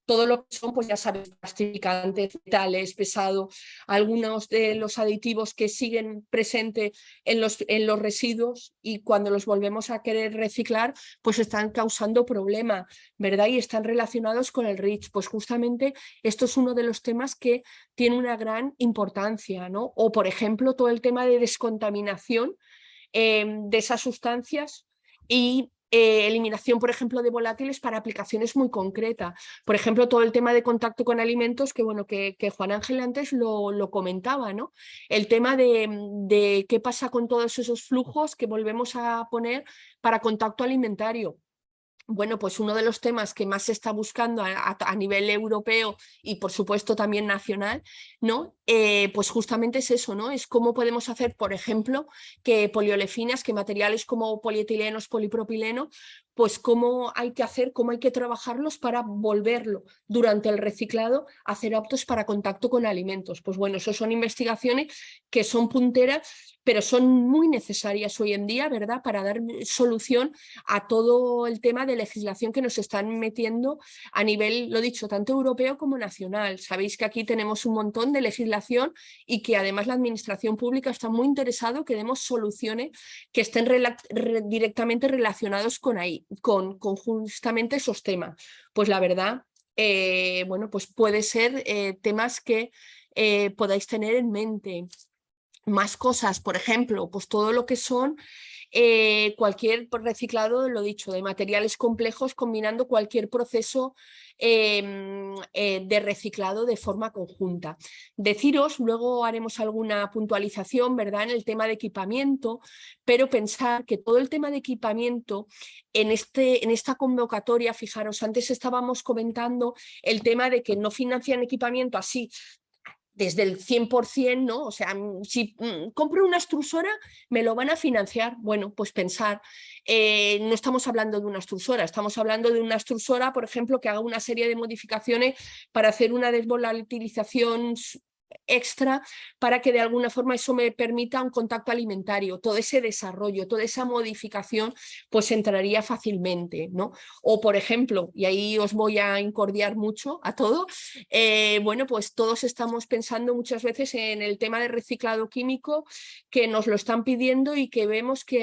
todo lo que son, pues ya sabes, plastificantes, metales, pesados, algunos de los aditivos que siguen presentes en los residuos y cuando los volvemos a querer reciclar, pues están causando problemas, ¿verdad? Y están relacionados con el REACH. Pues justamente esto es uno de los temas que tiene una gran importancia, ¿no? O, por ejemplo, todo el tema de descontaminación de esas sustancias y eliminación, por ejemplo, de volátiles para aplicaciones muy concretas. Por ejemplo, todo el tema de contacto con alimentos, que bueno, que Juan Ángel antes lo comentaba, ¿no? El tema de qué pasa con todos esos flujos que volvemos a poner para contacto alimentario. Bueno, pues uno de los temas que más se está buscando a nivel europeo y por supuesto también nacional, ¿no? Pues justamente es eso, ¿no? Es cómo podemos hacer, por ejemplo, que poliolefinas, que materiales como polietilenos, polipropileno, pues cómo hay que hacer, cómo hay que trabajarlos para volverlo durante el reciclado a hacer aptos para contacto con alimentos. Pues bueno, eso son investigaciones que son punteras, pero son muy necesarias hoy en día, ¿verdad?, para dar solución a todo el tema de legislación que nos están metiendo a nivel, lo dicho, tanto europeo como nacional. Sabéis que aquí tenemos un montón de legislación y que además la administración pública está muy interesado que demos soluciones que estén directamente relacionados con justamente esos temas. Pues la verdad, bueno, pues puede ser temas que podáis tener en mente. Más cosas, por ejemplo, pues todo lo que son cualquier reciclado, lo dicho, de materiales complejos combinando cualquier proceso de reciclado de forma conjunta. Deciros, luego haremos alguna puntualización, ¿verdad?, en el tema de equipamiento, pero pensar que todo el tema de equipamiento en esta convocatoria, fijaros, antes estábamos comentando el tema de que no financian equipamiento así desde el 100%, ¿no? O sea, si compro una extrusora, me lo van a financiar. Bueno, pues pensar, no estamos hablando de una extrusora, estamos hablando de una extrusora, por ejemplo, que haga una serie de modificaciones para hacer una desvolatilización extra para que de alguna forma eso me permita un contacto alimentario. Todo ese desarrollo, toda esa modificación, pues entraría fácilmente, ¿no? O por ejemplo, y ahí os voy a incordiar mucho a todo, bueno, pues todos estamos pensando muchas veces en el tema de reciclado químico, que nos lo están pidiendo y que vemos que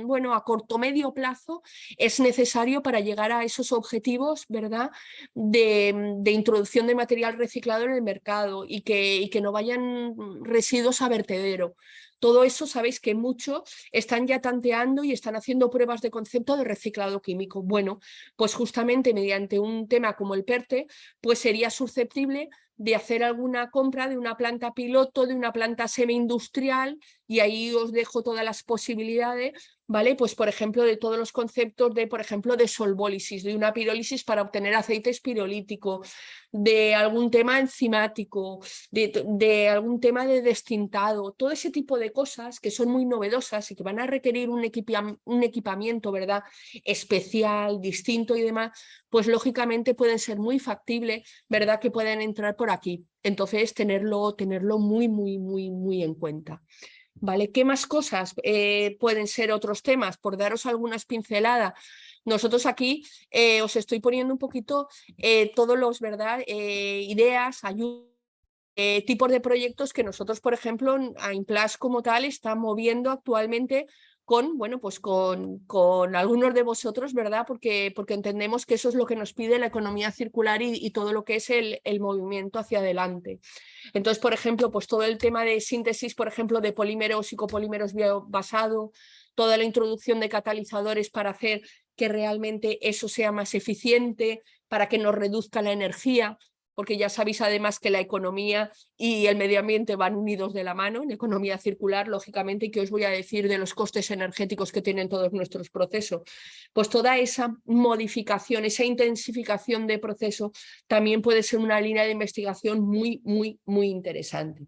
bueno, a corto medio plazo es necesario para llegar a esos objetivos, ¿verdad?, de introducción de material reciclado en el mercado y que no vayan residuos a vertedero. Todo eso sabéis que muchos están ya tanteando y están haciendo pruebas de concepto de reciclado químico. Bueno, pues justamente mediante un tema como el PERTE, pues sería susceptible de hacer alguna compra de una planta piloto, de una planta semi-industrial y ahí os dejo todas las posibilidades, ¿vale? Pues por ejemplo de todos los conceptos de, por ejemplo, de solvólisis, de una pirólisis para obtener aceite espirolítico, de algún tema enzimático, de algún tema de destintado, todo ese tipo de cosas que son muy novedosas y que van a requerir un equipamiento, ¿verdad?, especial, distinto y demás, pues lógicamente pueden ser muy factibles, ¿verdad?, que pueden entrar por aquí. Entonces tenerlo muy en cuenta. ¿Vale? ¿Qué más cosas pueden ser otros temas? Por daros algunas pinceladas. Nosotros aquí os estoy poniendo un poquito todos los, ¿verdad?, ideas, ayudas, tipos de proyectos que nosotros, por ejemplo, a Implas como tal, está moviendo actualmente con, bueno, pues con algunos de vosotros, ¿verdad? Porque entendemos que eso es lo que nos pide la economía circular y todo lo que es el movimiento hacia adelante. Entonces, por ejemplo, pues todo el tema de síntesis, por ejemplo, de polímeros y copolímeros biobasados, toda la introducción de catalizadores para hacer que realmente eso sea más eficiente, para que nos reduzca la energía, porque ya sabéis además que la economía y el medio ambiente van unidos de la mano, en economía circular, lógicamente, y que os voy a decir de los costes energéticos que tienen todos nuestros procesos. Pues toda esa modificación, esa intensificación de proceso también puede ser una línea de investigación muy interesante.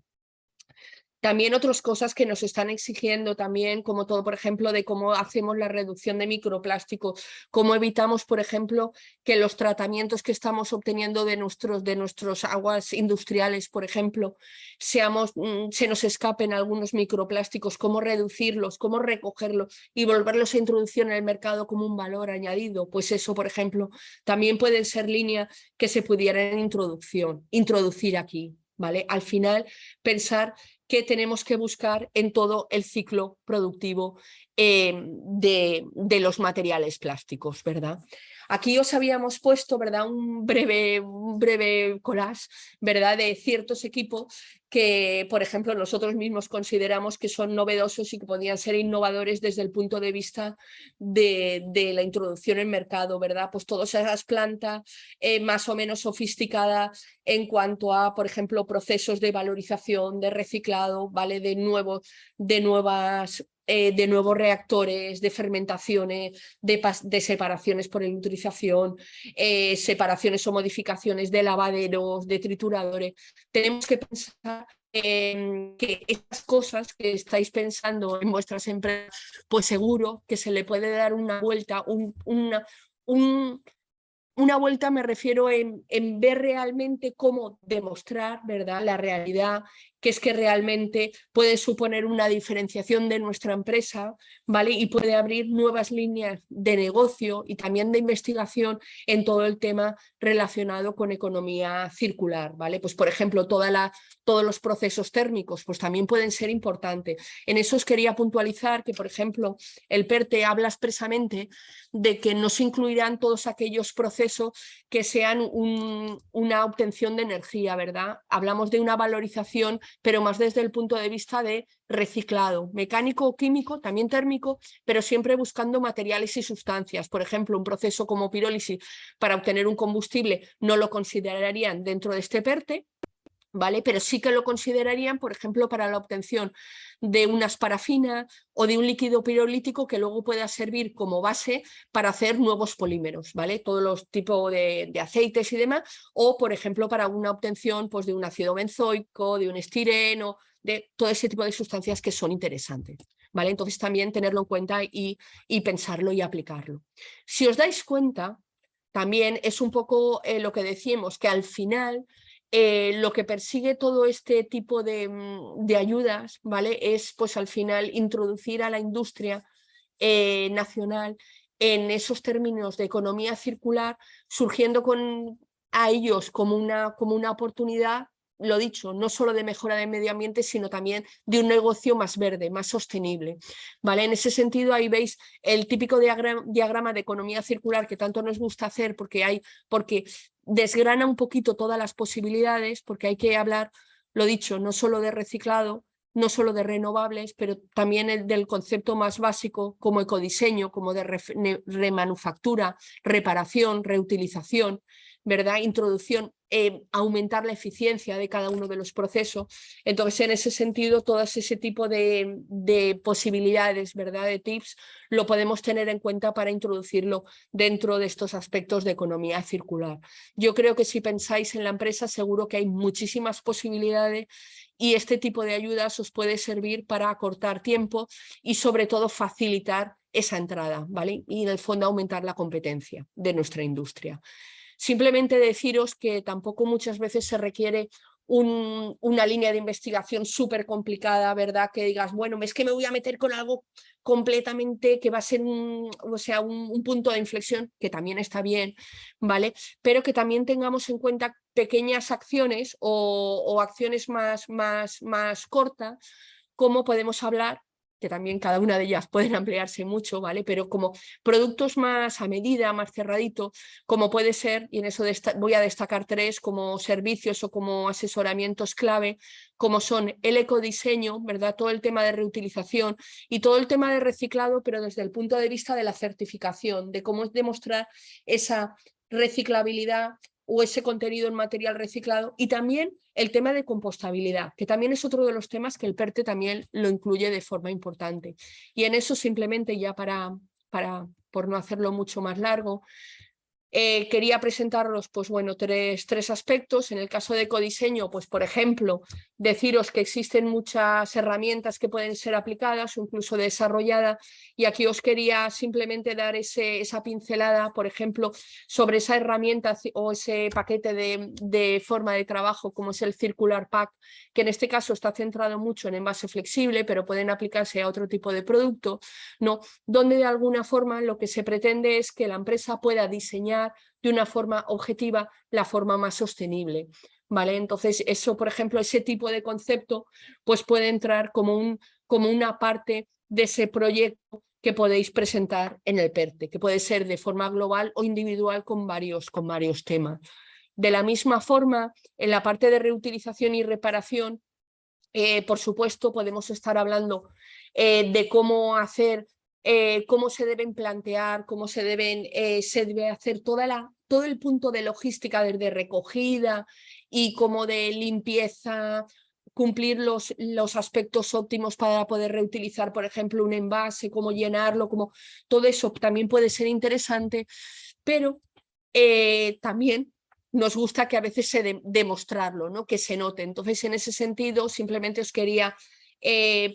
También otras cosas que nos están exigiendo también, como todo, por ejemplo, de cómo hacemos la reducción de microplástico, cómo evitamos, por ejemplo, que los tratamientos que estamos obteniendo de nuestros aguas industriales, por ejemplo, se nos escapen algunos microplásticos, cómo reducirlos, cómo recogerlos y volverlos a introducir en el mercado como un valor añadido. Pues eso, por ejemplo, también pueden ser líneas que se pudieran introducir aquí, ¿vale? Al final, pensar que tenemos que buscar en todo el ciclo productivo de los materiales plásticos, ¿verdad? Aquí os habíamos puesto, ¿verdad?, un breve collage, ¿verdad?, de ciertos equipos que, por ejemplo, nosotros mismos consideramos que son novedosos y que podrían ser innovadores desde el punto de vista de la introducción en mercado, ¿verdad? Pues todas esas plantas más o menos sofisticadas en cuanto a, por ejemplo, procesos de valorización, de reciclado, ¿vale?, de nuevos reactores, de fermentaciones, de separaciones por eutrización, separaciones o modificaciones de lavaderos, de trituradores. Tenemos que pensar que estas cosas que estáis pensando en vuestras empresas, pues seguro que se le puede dar una vuelta, una vuelta me refiero en ver realmente cómo demostrar, ¿verdad?, la realidad, que es que realmente puede suponer una diferenciación de nuestra empresa, ¿vale? Y puede abrir nuevas líneas de negocio y también de investigación en todo el tema relacionado con economía circular, ¿vale? Pues por ejemplo, todos los procesos térmicos pues también pueden ser importantes. En eso os quería puntualizar que, por ejemplo, el PERTE habla expresamente de que no se incluirán todos aquellos procesos que sean una obtención de energía, ¿verdad? Hablamos de una valorización, pero más desde el punto de vista de reciclado, mecánico o químico, también térmico, pero siempre buscando materiales y sustancias. Por ejemplo, un proceso como pirólisis para obtener un combustible no lo considerarían dentro de este PERTE, ¿vale? Pero sí que lo considerarían, por ejemplo, para la obtención de unas parafinas o de un líquido pirolítico que luego pueda servir como base para hacer nuevos polímeros, ¿vale? Todos los tipos de aceites y demás, o por ejemplo para una obtención pues, de un ácido benzoico, de un estireno, de todo ese tipo de sustancias que son interesantes, ¿vale? Entonces también tenerlo en cuenta y pensarlo y aplicarlo. Si os dais cuenta, también es un poco lo que decíamos, que al final lo que persigue todo este tipo de ayudas, ¿vale?, es pues al final introducir a la industria nacional en esos términos de economía circular, surgiendo a ellos como una oportunidad, lo dicho, no solo de mejora del medio ambiente, sino también de un negocio más verde, más sostenible, ¿vale? En ese sentido, ahí veis el típico diagrama de economía circular que tanto nos gusta hacer porque desgrana un poquito todas las posibilidades, porque hay que hablar, lo dicho, no solo de reciclado, no solo de renovables, pero también del concepto más básico como ecodiseño, como de remanufactura, reparación, reutilización, ¿verdad? Introducción aumentar la eficiencia de cada uno de los procesos. Entonces, en ese sentido, todo ese tipo de posibilidades, ¿verdad?, de tips, lo podemos tener en cuenta para introducirlo dentro de estos aspectos de economía circular. Yo creo que si pensáis en la empresa, seguro que hay muchísimas posibilidades y este tipo de ayudas os puede servir para acortar tiempo y sobre todo facilitar esa entrada, ¿vale? Y en el fondo aumentar la competencia de nuestra industria. Simplemente deciros que tampoco muchas veces se requiere una línea de investigación súper complicada, ¿verdad? Que digas, bueno, es que me voy a meter con algo completamente que va a ser un punto de inflexión, que también está bien, ¿vale? Pero que también tengamos en cuenta pequeñas acciones o acciones más cortas, como podemos hablar, que también cada una de ellas pueden ampliarse mucho, ¿vale? Pero como productos más a medida, más cerradito, como puede ser, y en eso voy a destacar 3 como servicios o como asesoramientos clave, como son el ecodiseño, ¿verdad? Todo el tema de reutilización y todo el tema de reciclado, pero desde el punto de vista de la certificación, de cómo demostrar esa reciclabilidad o ese contenido en material reciclado, y también el tema de compostabilidad, que también es otro de los temas que el PERTE también lo incluye de forma importante. Y en eso simplemente ya por no hacerlo mucho más largo, quería presentaros pues, bueno, tres aspectos. En el caso de ecodiseño, pues, por ejemplo, deciros que existen muchas herramientas que pueden ser aplicadas o incluso desarrolladas, y aquí os quería simplemente dar esa pincelada, por ejemplo, sobre esa herramienta o ese paquete de forma de trabajo como es el Circular Pack, que en este caso está centrado mucho en envase flexible, pero pueden aplicarse a otro tipo de producto, ¿no? Donde de alguna forma lo que se pretende es que la empresa pueda diseñar de una forma objetiva la forma más sostenible, ¿vale? Entonces eso, por ejemplo, ese tipo de concepto pues puede entrar como una parte de ese proyecto que podéis presentar en el PERTE, que puede ser de forma global o individual con varios temas. De la misma forma, en la parte de reutilización y reparación, por supuesto, podemos estar hablando de cómo hacer, cómo se deben plantear, cómo se debe hacer todo el punto de logística desde recogida y como de limpieza, cumplir los aspectos óptimos para poder reutilizar, por ejemplo, un envase, cómo llenarlo, todo eso también puede ser interesante, pero también nos gusta que a veces demostrarlo, ¿no? Que se note. Entonces, en ese sentido, simplemente os quería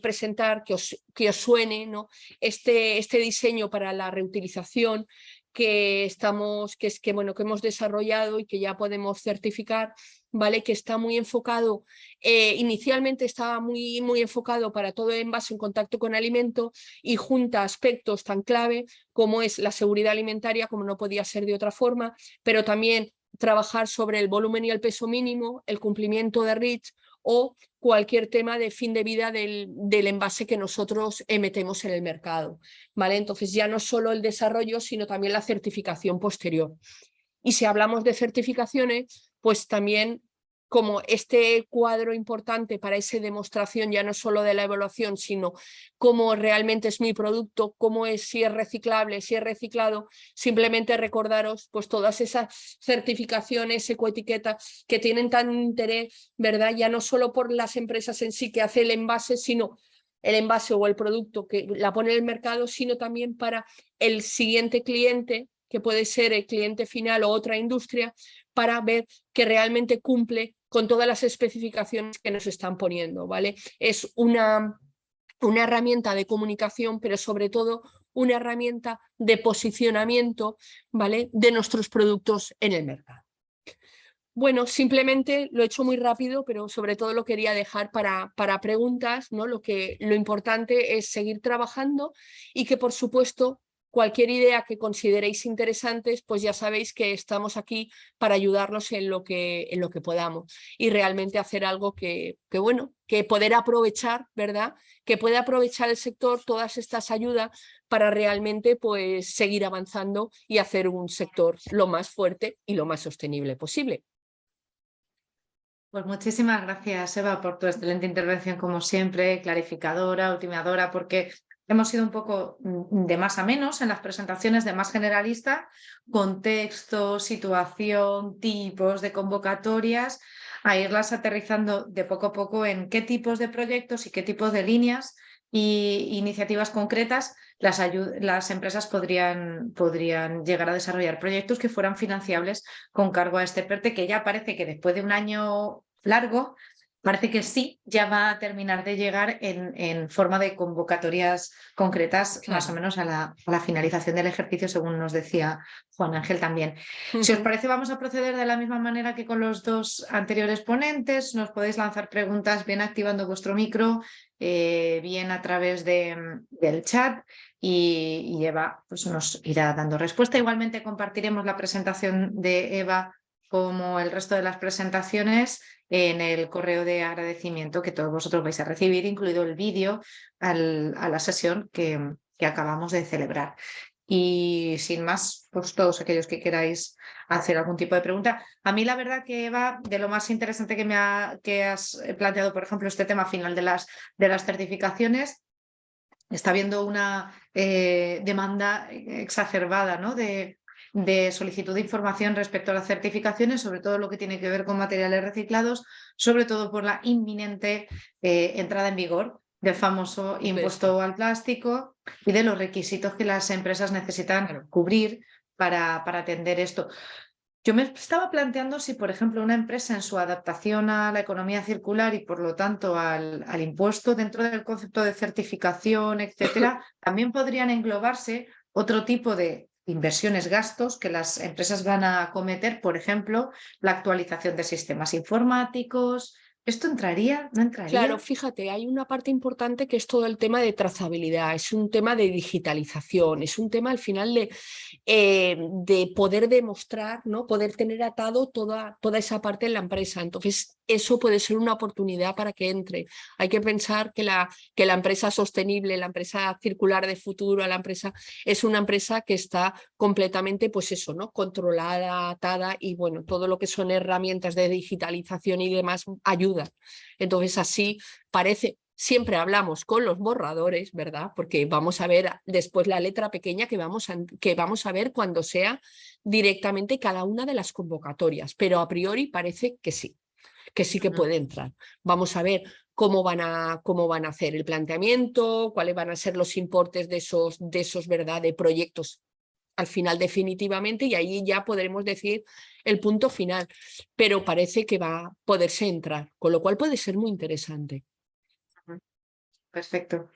presentar, que os suene, ¿no? este diseño para la reutilización que hemos desarrollado y que ya podemos certificar, ¿vale? Que está muy enfocado, inicialmente estaba muy enfocado para todo envase en contacto con alimento y junta aspectos tan clave como es la seguridad alimentaria, como no podía ser de otra forma, pero también trabajar sobre el volumen y el peso mínimo, el cumplimiento de REACH o cualquier tema de fin de vida del envase que nosotros metemos en el mercado, ¿vale? Entonces ya no solo el desarrollo, sino también la certificación posterior. Y si hablamos de certificaciones, pues también como este cuadro importante para esa demostración ya no solo de la evaluación, sino cómo realmente es mi producto, cómo es, si es reciclable, si es reciclado, simplemente recordaros pues todas esas certificaciones, ecoetiquetas que tienen tan interés, ¿verdad? Ya no solo por las empresas en sí que hace el envase, sino el envase o el producto que la pone en el mercado, sino también para el siguiente cliente, que puede ser el cliente final o otra industria, para ver que realmente cumple con todas las especificaciones que nos están poniendo, ¿vale? Es una herramienta de comunicación, pero sobre todo una herramienta de posicionamiento, ¿vale? De nuestros productos en el mercado. Bueno, simplemente lo he hecho muy rápido, pero sobre todo lo quería dejar para preguntas, ¿no? Lo importante es seguir trabajando y que, por supuesto, cualquier idea que consideréis interesantes, pues ya sabéis que estamos aquí para ayudarnos en lo que podamos y realmente hacer algo que poder aprovechar, ¿verdad? Que pueda aprovechar el sector todas estas ayudas para realmente pues seguir avanzando y hacer un sector lo más fuerte y lo más sostenible posible. Pues muchísimas gracias, Eva, por tu excelente intervención, como siempre, clarificadora, ultimadora, porque hemos sido un poco de más a menos en las presentaciones, de más generalista, contexto, situación, tipos de convocatorias, a irlas aterrizando de poco a poco en qué tipos de proyectos y qué tipos de líneas e iniciativas concretas las empresas podrían llegar a desarrollar proyectos que fueran financiables con cargo a este PERTE, que ya parece que después de un año largo, parece que sí, ya va a terminar de llegar en forma de convocatorias concretas, Claro. más o menos a la finalización del ejercicio, según nos decía Juan Ángel también. Si os parece, vamos a proceder de la misma manera que con los dos anteriores ponentes. Nos podéis lanzar preguntas bien activando vuestro micro, bien a través del chat, y Eva pues, nos irá dando respuesta. Igualmente compartiremos la presentación de Eva como el resto de las presentaciones en el correo de agradecimiento que todos vosotros vais a recibir, incluido el vídeo a la sesión que acabamos de celebrar. Y sin más, pues todos aquellos que queráis hacer algún tipo de pregunta. A mí la verdad que, Eva, de lo más interesante que has planteado, por ejemplo, este tema final de las certificaciones, está habiendo una demanda exacerbada, ¿no? de solicitud de información respecto a las certificaciones, sobre todo lo que tiene que ver con materiales reciclados, sobre todo por la inminente entrada en vigor del famoso impuesto al plástico y de los requisitos que las empresas necesitan cubrir para atender esto. Yo me estaba planteando si, por ejemplo, una empresa en su adaptación a la economía circular y, por lo tanto, al impuesto dentro del concepto de certificación, etcétera, también podrían englobarse otro tipo de inversiones, gastos que las empresas van a acometer, por ejemplo, la actualización de sistemas informáticos. ¿Esto entraría? ¿No entraría? Claro, fíjate, hay una parte importante que es todo el tema de trazabilidad, es un tema de digitalización, es un tema al final de poder demostrar, ¿no? Poder tener atado toda esa parte en la empresa. Entonces, eso puede ser una oportunidad para que entre. Hay que pensar que la empresa sostenible, la empresa circular de futuro, la empresa es una empresa que está completamente, pues eso, ¿no? Controlada, atada, y bueno, todo lo que son herramientas de digitalización y demás ayuda. Entonces, así parece, siempre hablamos con los borradores, ¿verdad? Porque vamos a ver después la letra pequeña que vamos a ver cuando sea directamente cada una de las convocatorias, pero a priori parece que sí que puede entrar. Vamos a ver cómo van a hacer el planteamiento, cuáles van a ser los importes de esos ¿verdad? De proyectos al final definitivamente, y ahí ya podremos decir el punto final, pero parece que va a poderse entrar, con lo cual puede ser muy interesante. Perfecto.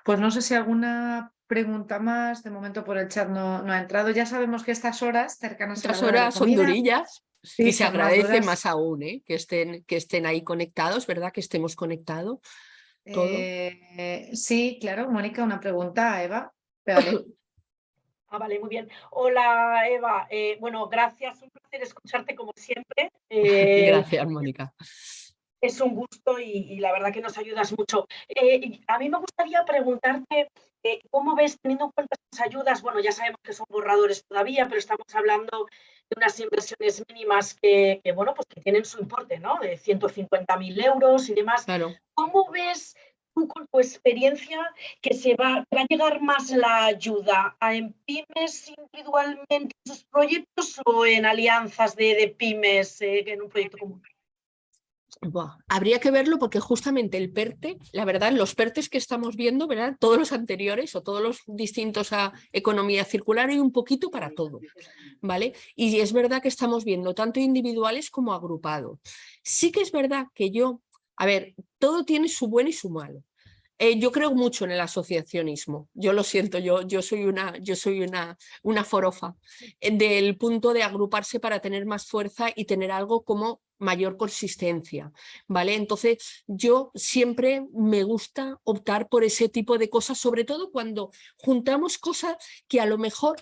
Pues no sé si alguna pregunta más, de momento por el chat no ha entrado. Ya sabemos que estas horas cercanas a la Estas hora de la horas son comida, durillas sí, y se son más agradece duras. más aún que estén ahí conectados, ¿verdad? Que estemos conectados. Todo. Sí, claro, Mónica, una pregunta a Eva. Vale. Vale, muy bien. Hola, Eva. Bueno, gracias, un placer escucharte como siempre. Gracias, Mónica. Es un gusto y la verdad que nos ayudas mucho. A mí me gustaría preguntarte cómo ves, teniendo en cuenta estas ayudas, bueno, ya sabemos que son borradores todavía, pero estamos hablando de unas inversiones mínimas que bueno, pues que tienen su importe, ¿no? De 150.000 euros y demás. Claro. ¿Cómo ves tú, con tu experiencia, que va a llegar más la ayuda en pymes individualmente en sus proyectos o en alianzas de pymes en un proyecto común? Habría que verlo porque justamente el PERTE, la verdad, los PERTES que estamos viendo, ¿verdad? Todos los anteriores o todos los distintos a economía circular hay un poquito para todo, ¿vale? Y es verdad que estamos viendo tanto individuales como agrupados. Sí que es verdad que a ver, todo tiene su bueno y su malo. Yo creo mucho en el asociacionismo, yo lo siento, yo soy una forofa del punto de agruparse para tener más fuerza y tener algo como mayor consistencia, ¿vale? Entonces yo siempre me gusta optar por ese tipo de cosas, sobre todo cuando juntamos cosas que a lo mejor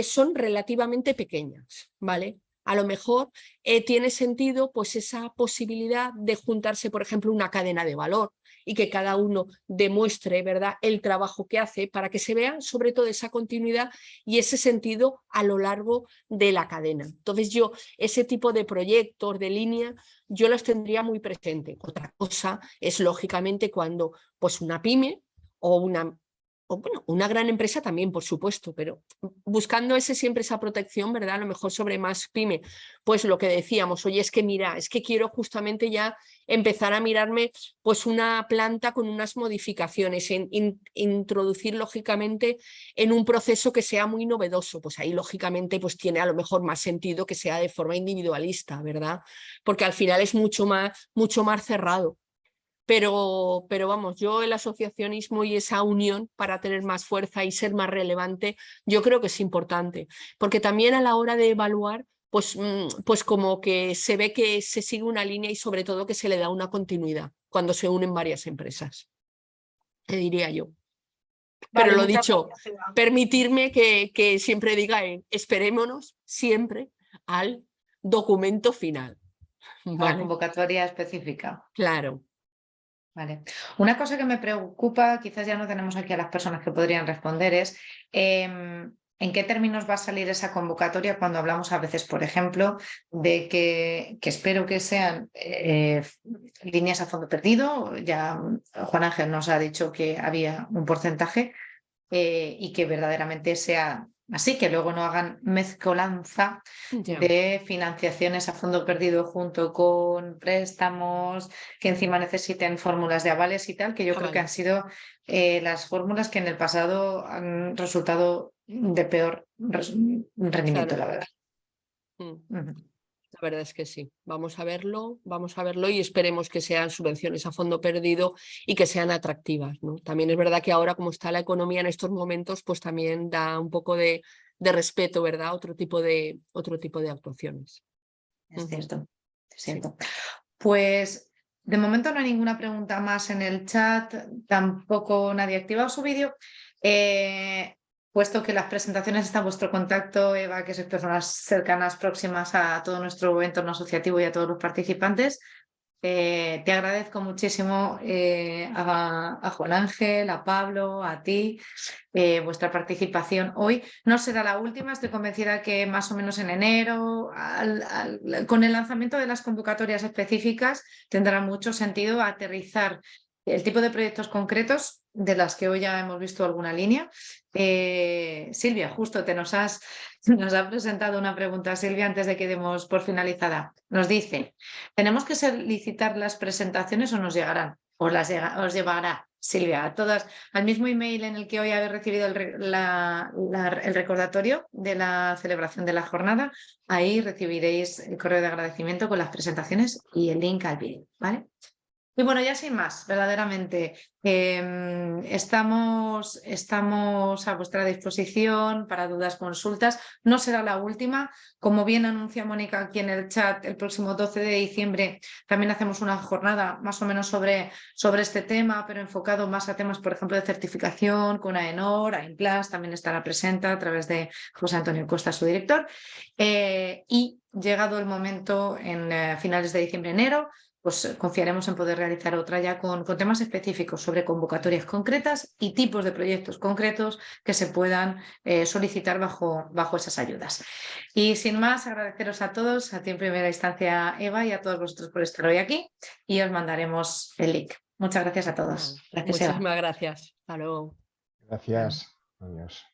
son relativamente pequeñas, ¿vale? A lo mejor tiene sentido pues esa posibilidad de juntarse, por ejemplo, una cadena de valor y que cada uno demuestre, ¿verdad?, el trabajo que hace para que se vea sobre todo esa continuidad y ese sentido a lo largo de la cadena. Entonces yo ese tipo de proyectos, de línea, yo los tendría muy presente. Otra cosa es lógicamente cuando pues una pyme o una bueno, una gran empresa también, por supuesto, pero buscando siempre esa protección, ¿verdad? A lo mejor sobre más pyme, pues lo que decíamos, oye, es que mira, es que quiero justamente ya empezar a mirarme pues una planta con unas modificaciones, introducir lógicamente en un proceso que sea muy novedoso, pues ahí lógicamente pues tiene a lo mejor más sentido que sea de forma individualista, ¿verdad? Porque al final es mucho más cerrado. Pero vamos, yo el asociacionismo y esa unión para tener más fuerza y ser más relevante, yo creo que es importante, porque también a la hora de evaluar, pues como que se ve que se sigue una línea y sobre todo que se le da una continuidad cuando se unen varias empresas, te diría yo. Vale, Pero lo muchas dicho, gracias, Eva. permitirme que siempre diga, esperémonos siempre al documento final. La ¿Vale? convocatoria específica. Claro. Vale. Una cosa que me preocupa, quizás ya no tenemos aquí a las personas que podrían responder, es ¿en qué términos va a salir esa convocatoria cuando hablamos a veces, por ejemplo, de que espero que sean líneas a fondo perdido? Ya Juan Ángel nos ha dicho que había un porcentaje y que verdaderamente sea así, que luego no hagan mezcolanza Ya. de financiaciones a fondo perdido junto con préstamos, que encima necesiten fórmulas de avales y tal, que yo creo que han sido las fórmulas que en el pasado han resultado de peor rendimiento, Claro. la verdad. La verdad es que sí. Vamos a verlo y esperemos que sean subvenciones a fondo perdido y que sean atractivas, ¿no? También es verdad que ahora, como está la economía en estos momentos, pues también da un poco de respeto, ¿verdad? Otro tipo de actuaciones. Es cierto, es Sí. cierto. Pues de momento no hay ninguna pregunta más en el chat, tampoco nadie ha activado su vídeo. Puesto que las presentaciones están a vuestro contacto, Eva, que sois personas cercanas, próximas a todo nuestro entorno asociativo y a todos los participantes, te agradezco muchísimo a Juan Ángel, a Pablo, a ti, vuestra participación hoy. No será la última, estoy convencida que más o menos en enero, con el lanzamiento de las convocatorias específicas, tendrá mucho sentido aterrizar el tipo de proyectos concretos de las que hoy ya hemos visto alguna línea. Silvia, justo nos ha presentado una pregunta, Silvia, antes de que demos por finalizada. Nos dice, ¿tenemos que solicitar las presentaciones o nos llegarán? Os llevará, Silvia, a todas al mismo email en el que hoy habéis recibido el recordatorio de la celebración de la jornada. Ahí recibiréis el correo de agradecimiento con las presentaciones y el link al vídeo, ¿vale? Y bueno, ya sin más, verdaderamente, estamos a vuestra disposición para dudas, consultas. No será la última. Como bien anuncia Mónica aquí en el chat, el próximo 12 de diciembre también hacemos una jornada más o menos sobre este tema, pero enfocado más a temas, por ejemplo, de certificación con AENOR, AIMPLAS, también estará presente a través de José Antonio Costa, su director. Y llegado el momento, en finales de diciembre, enero, pues confiaremos en poder realizar otra ya con temas específicos sobre convocatorias concretas y tipos de proyectos concretos que se puedan solicitar bajo esas ayudas. Y sin más, agradeceros a todos, a ti en primera instancia, Eva, y a todos vosotros por estar hoy aquí, y os mandaremos el link. Muchas gracias a todos. Gracias, Eva. Muchísimas gracias. Hasta luego. Gracias. Adiós.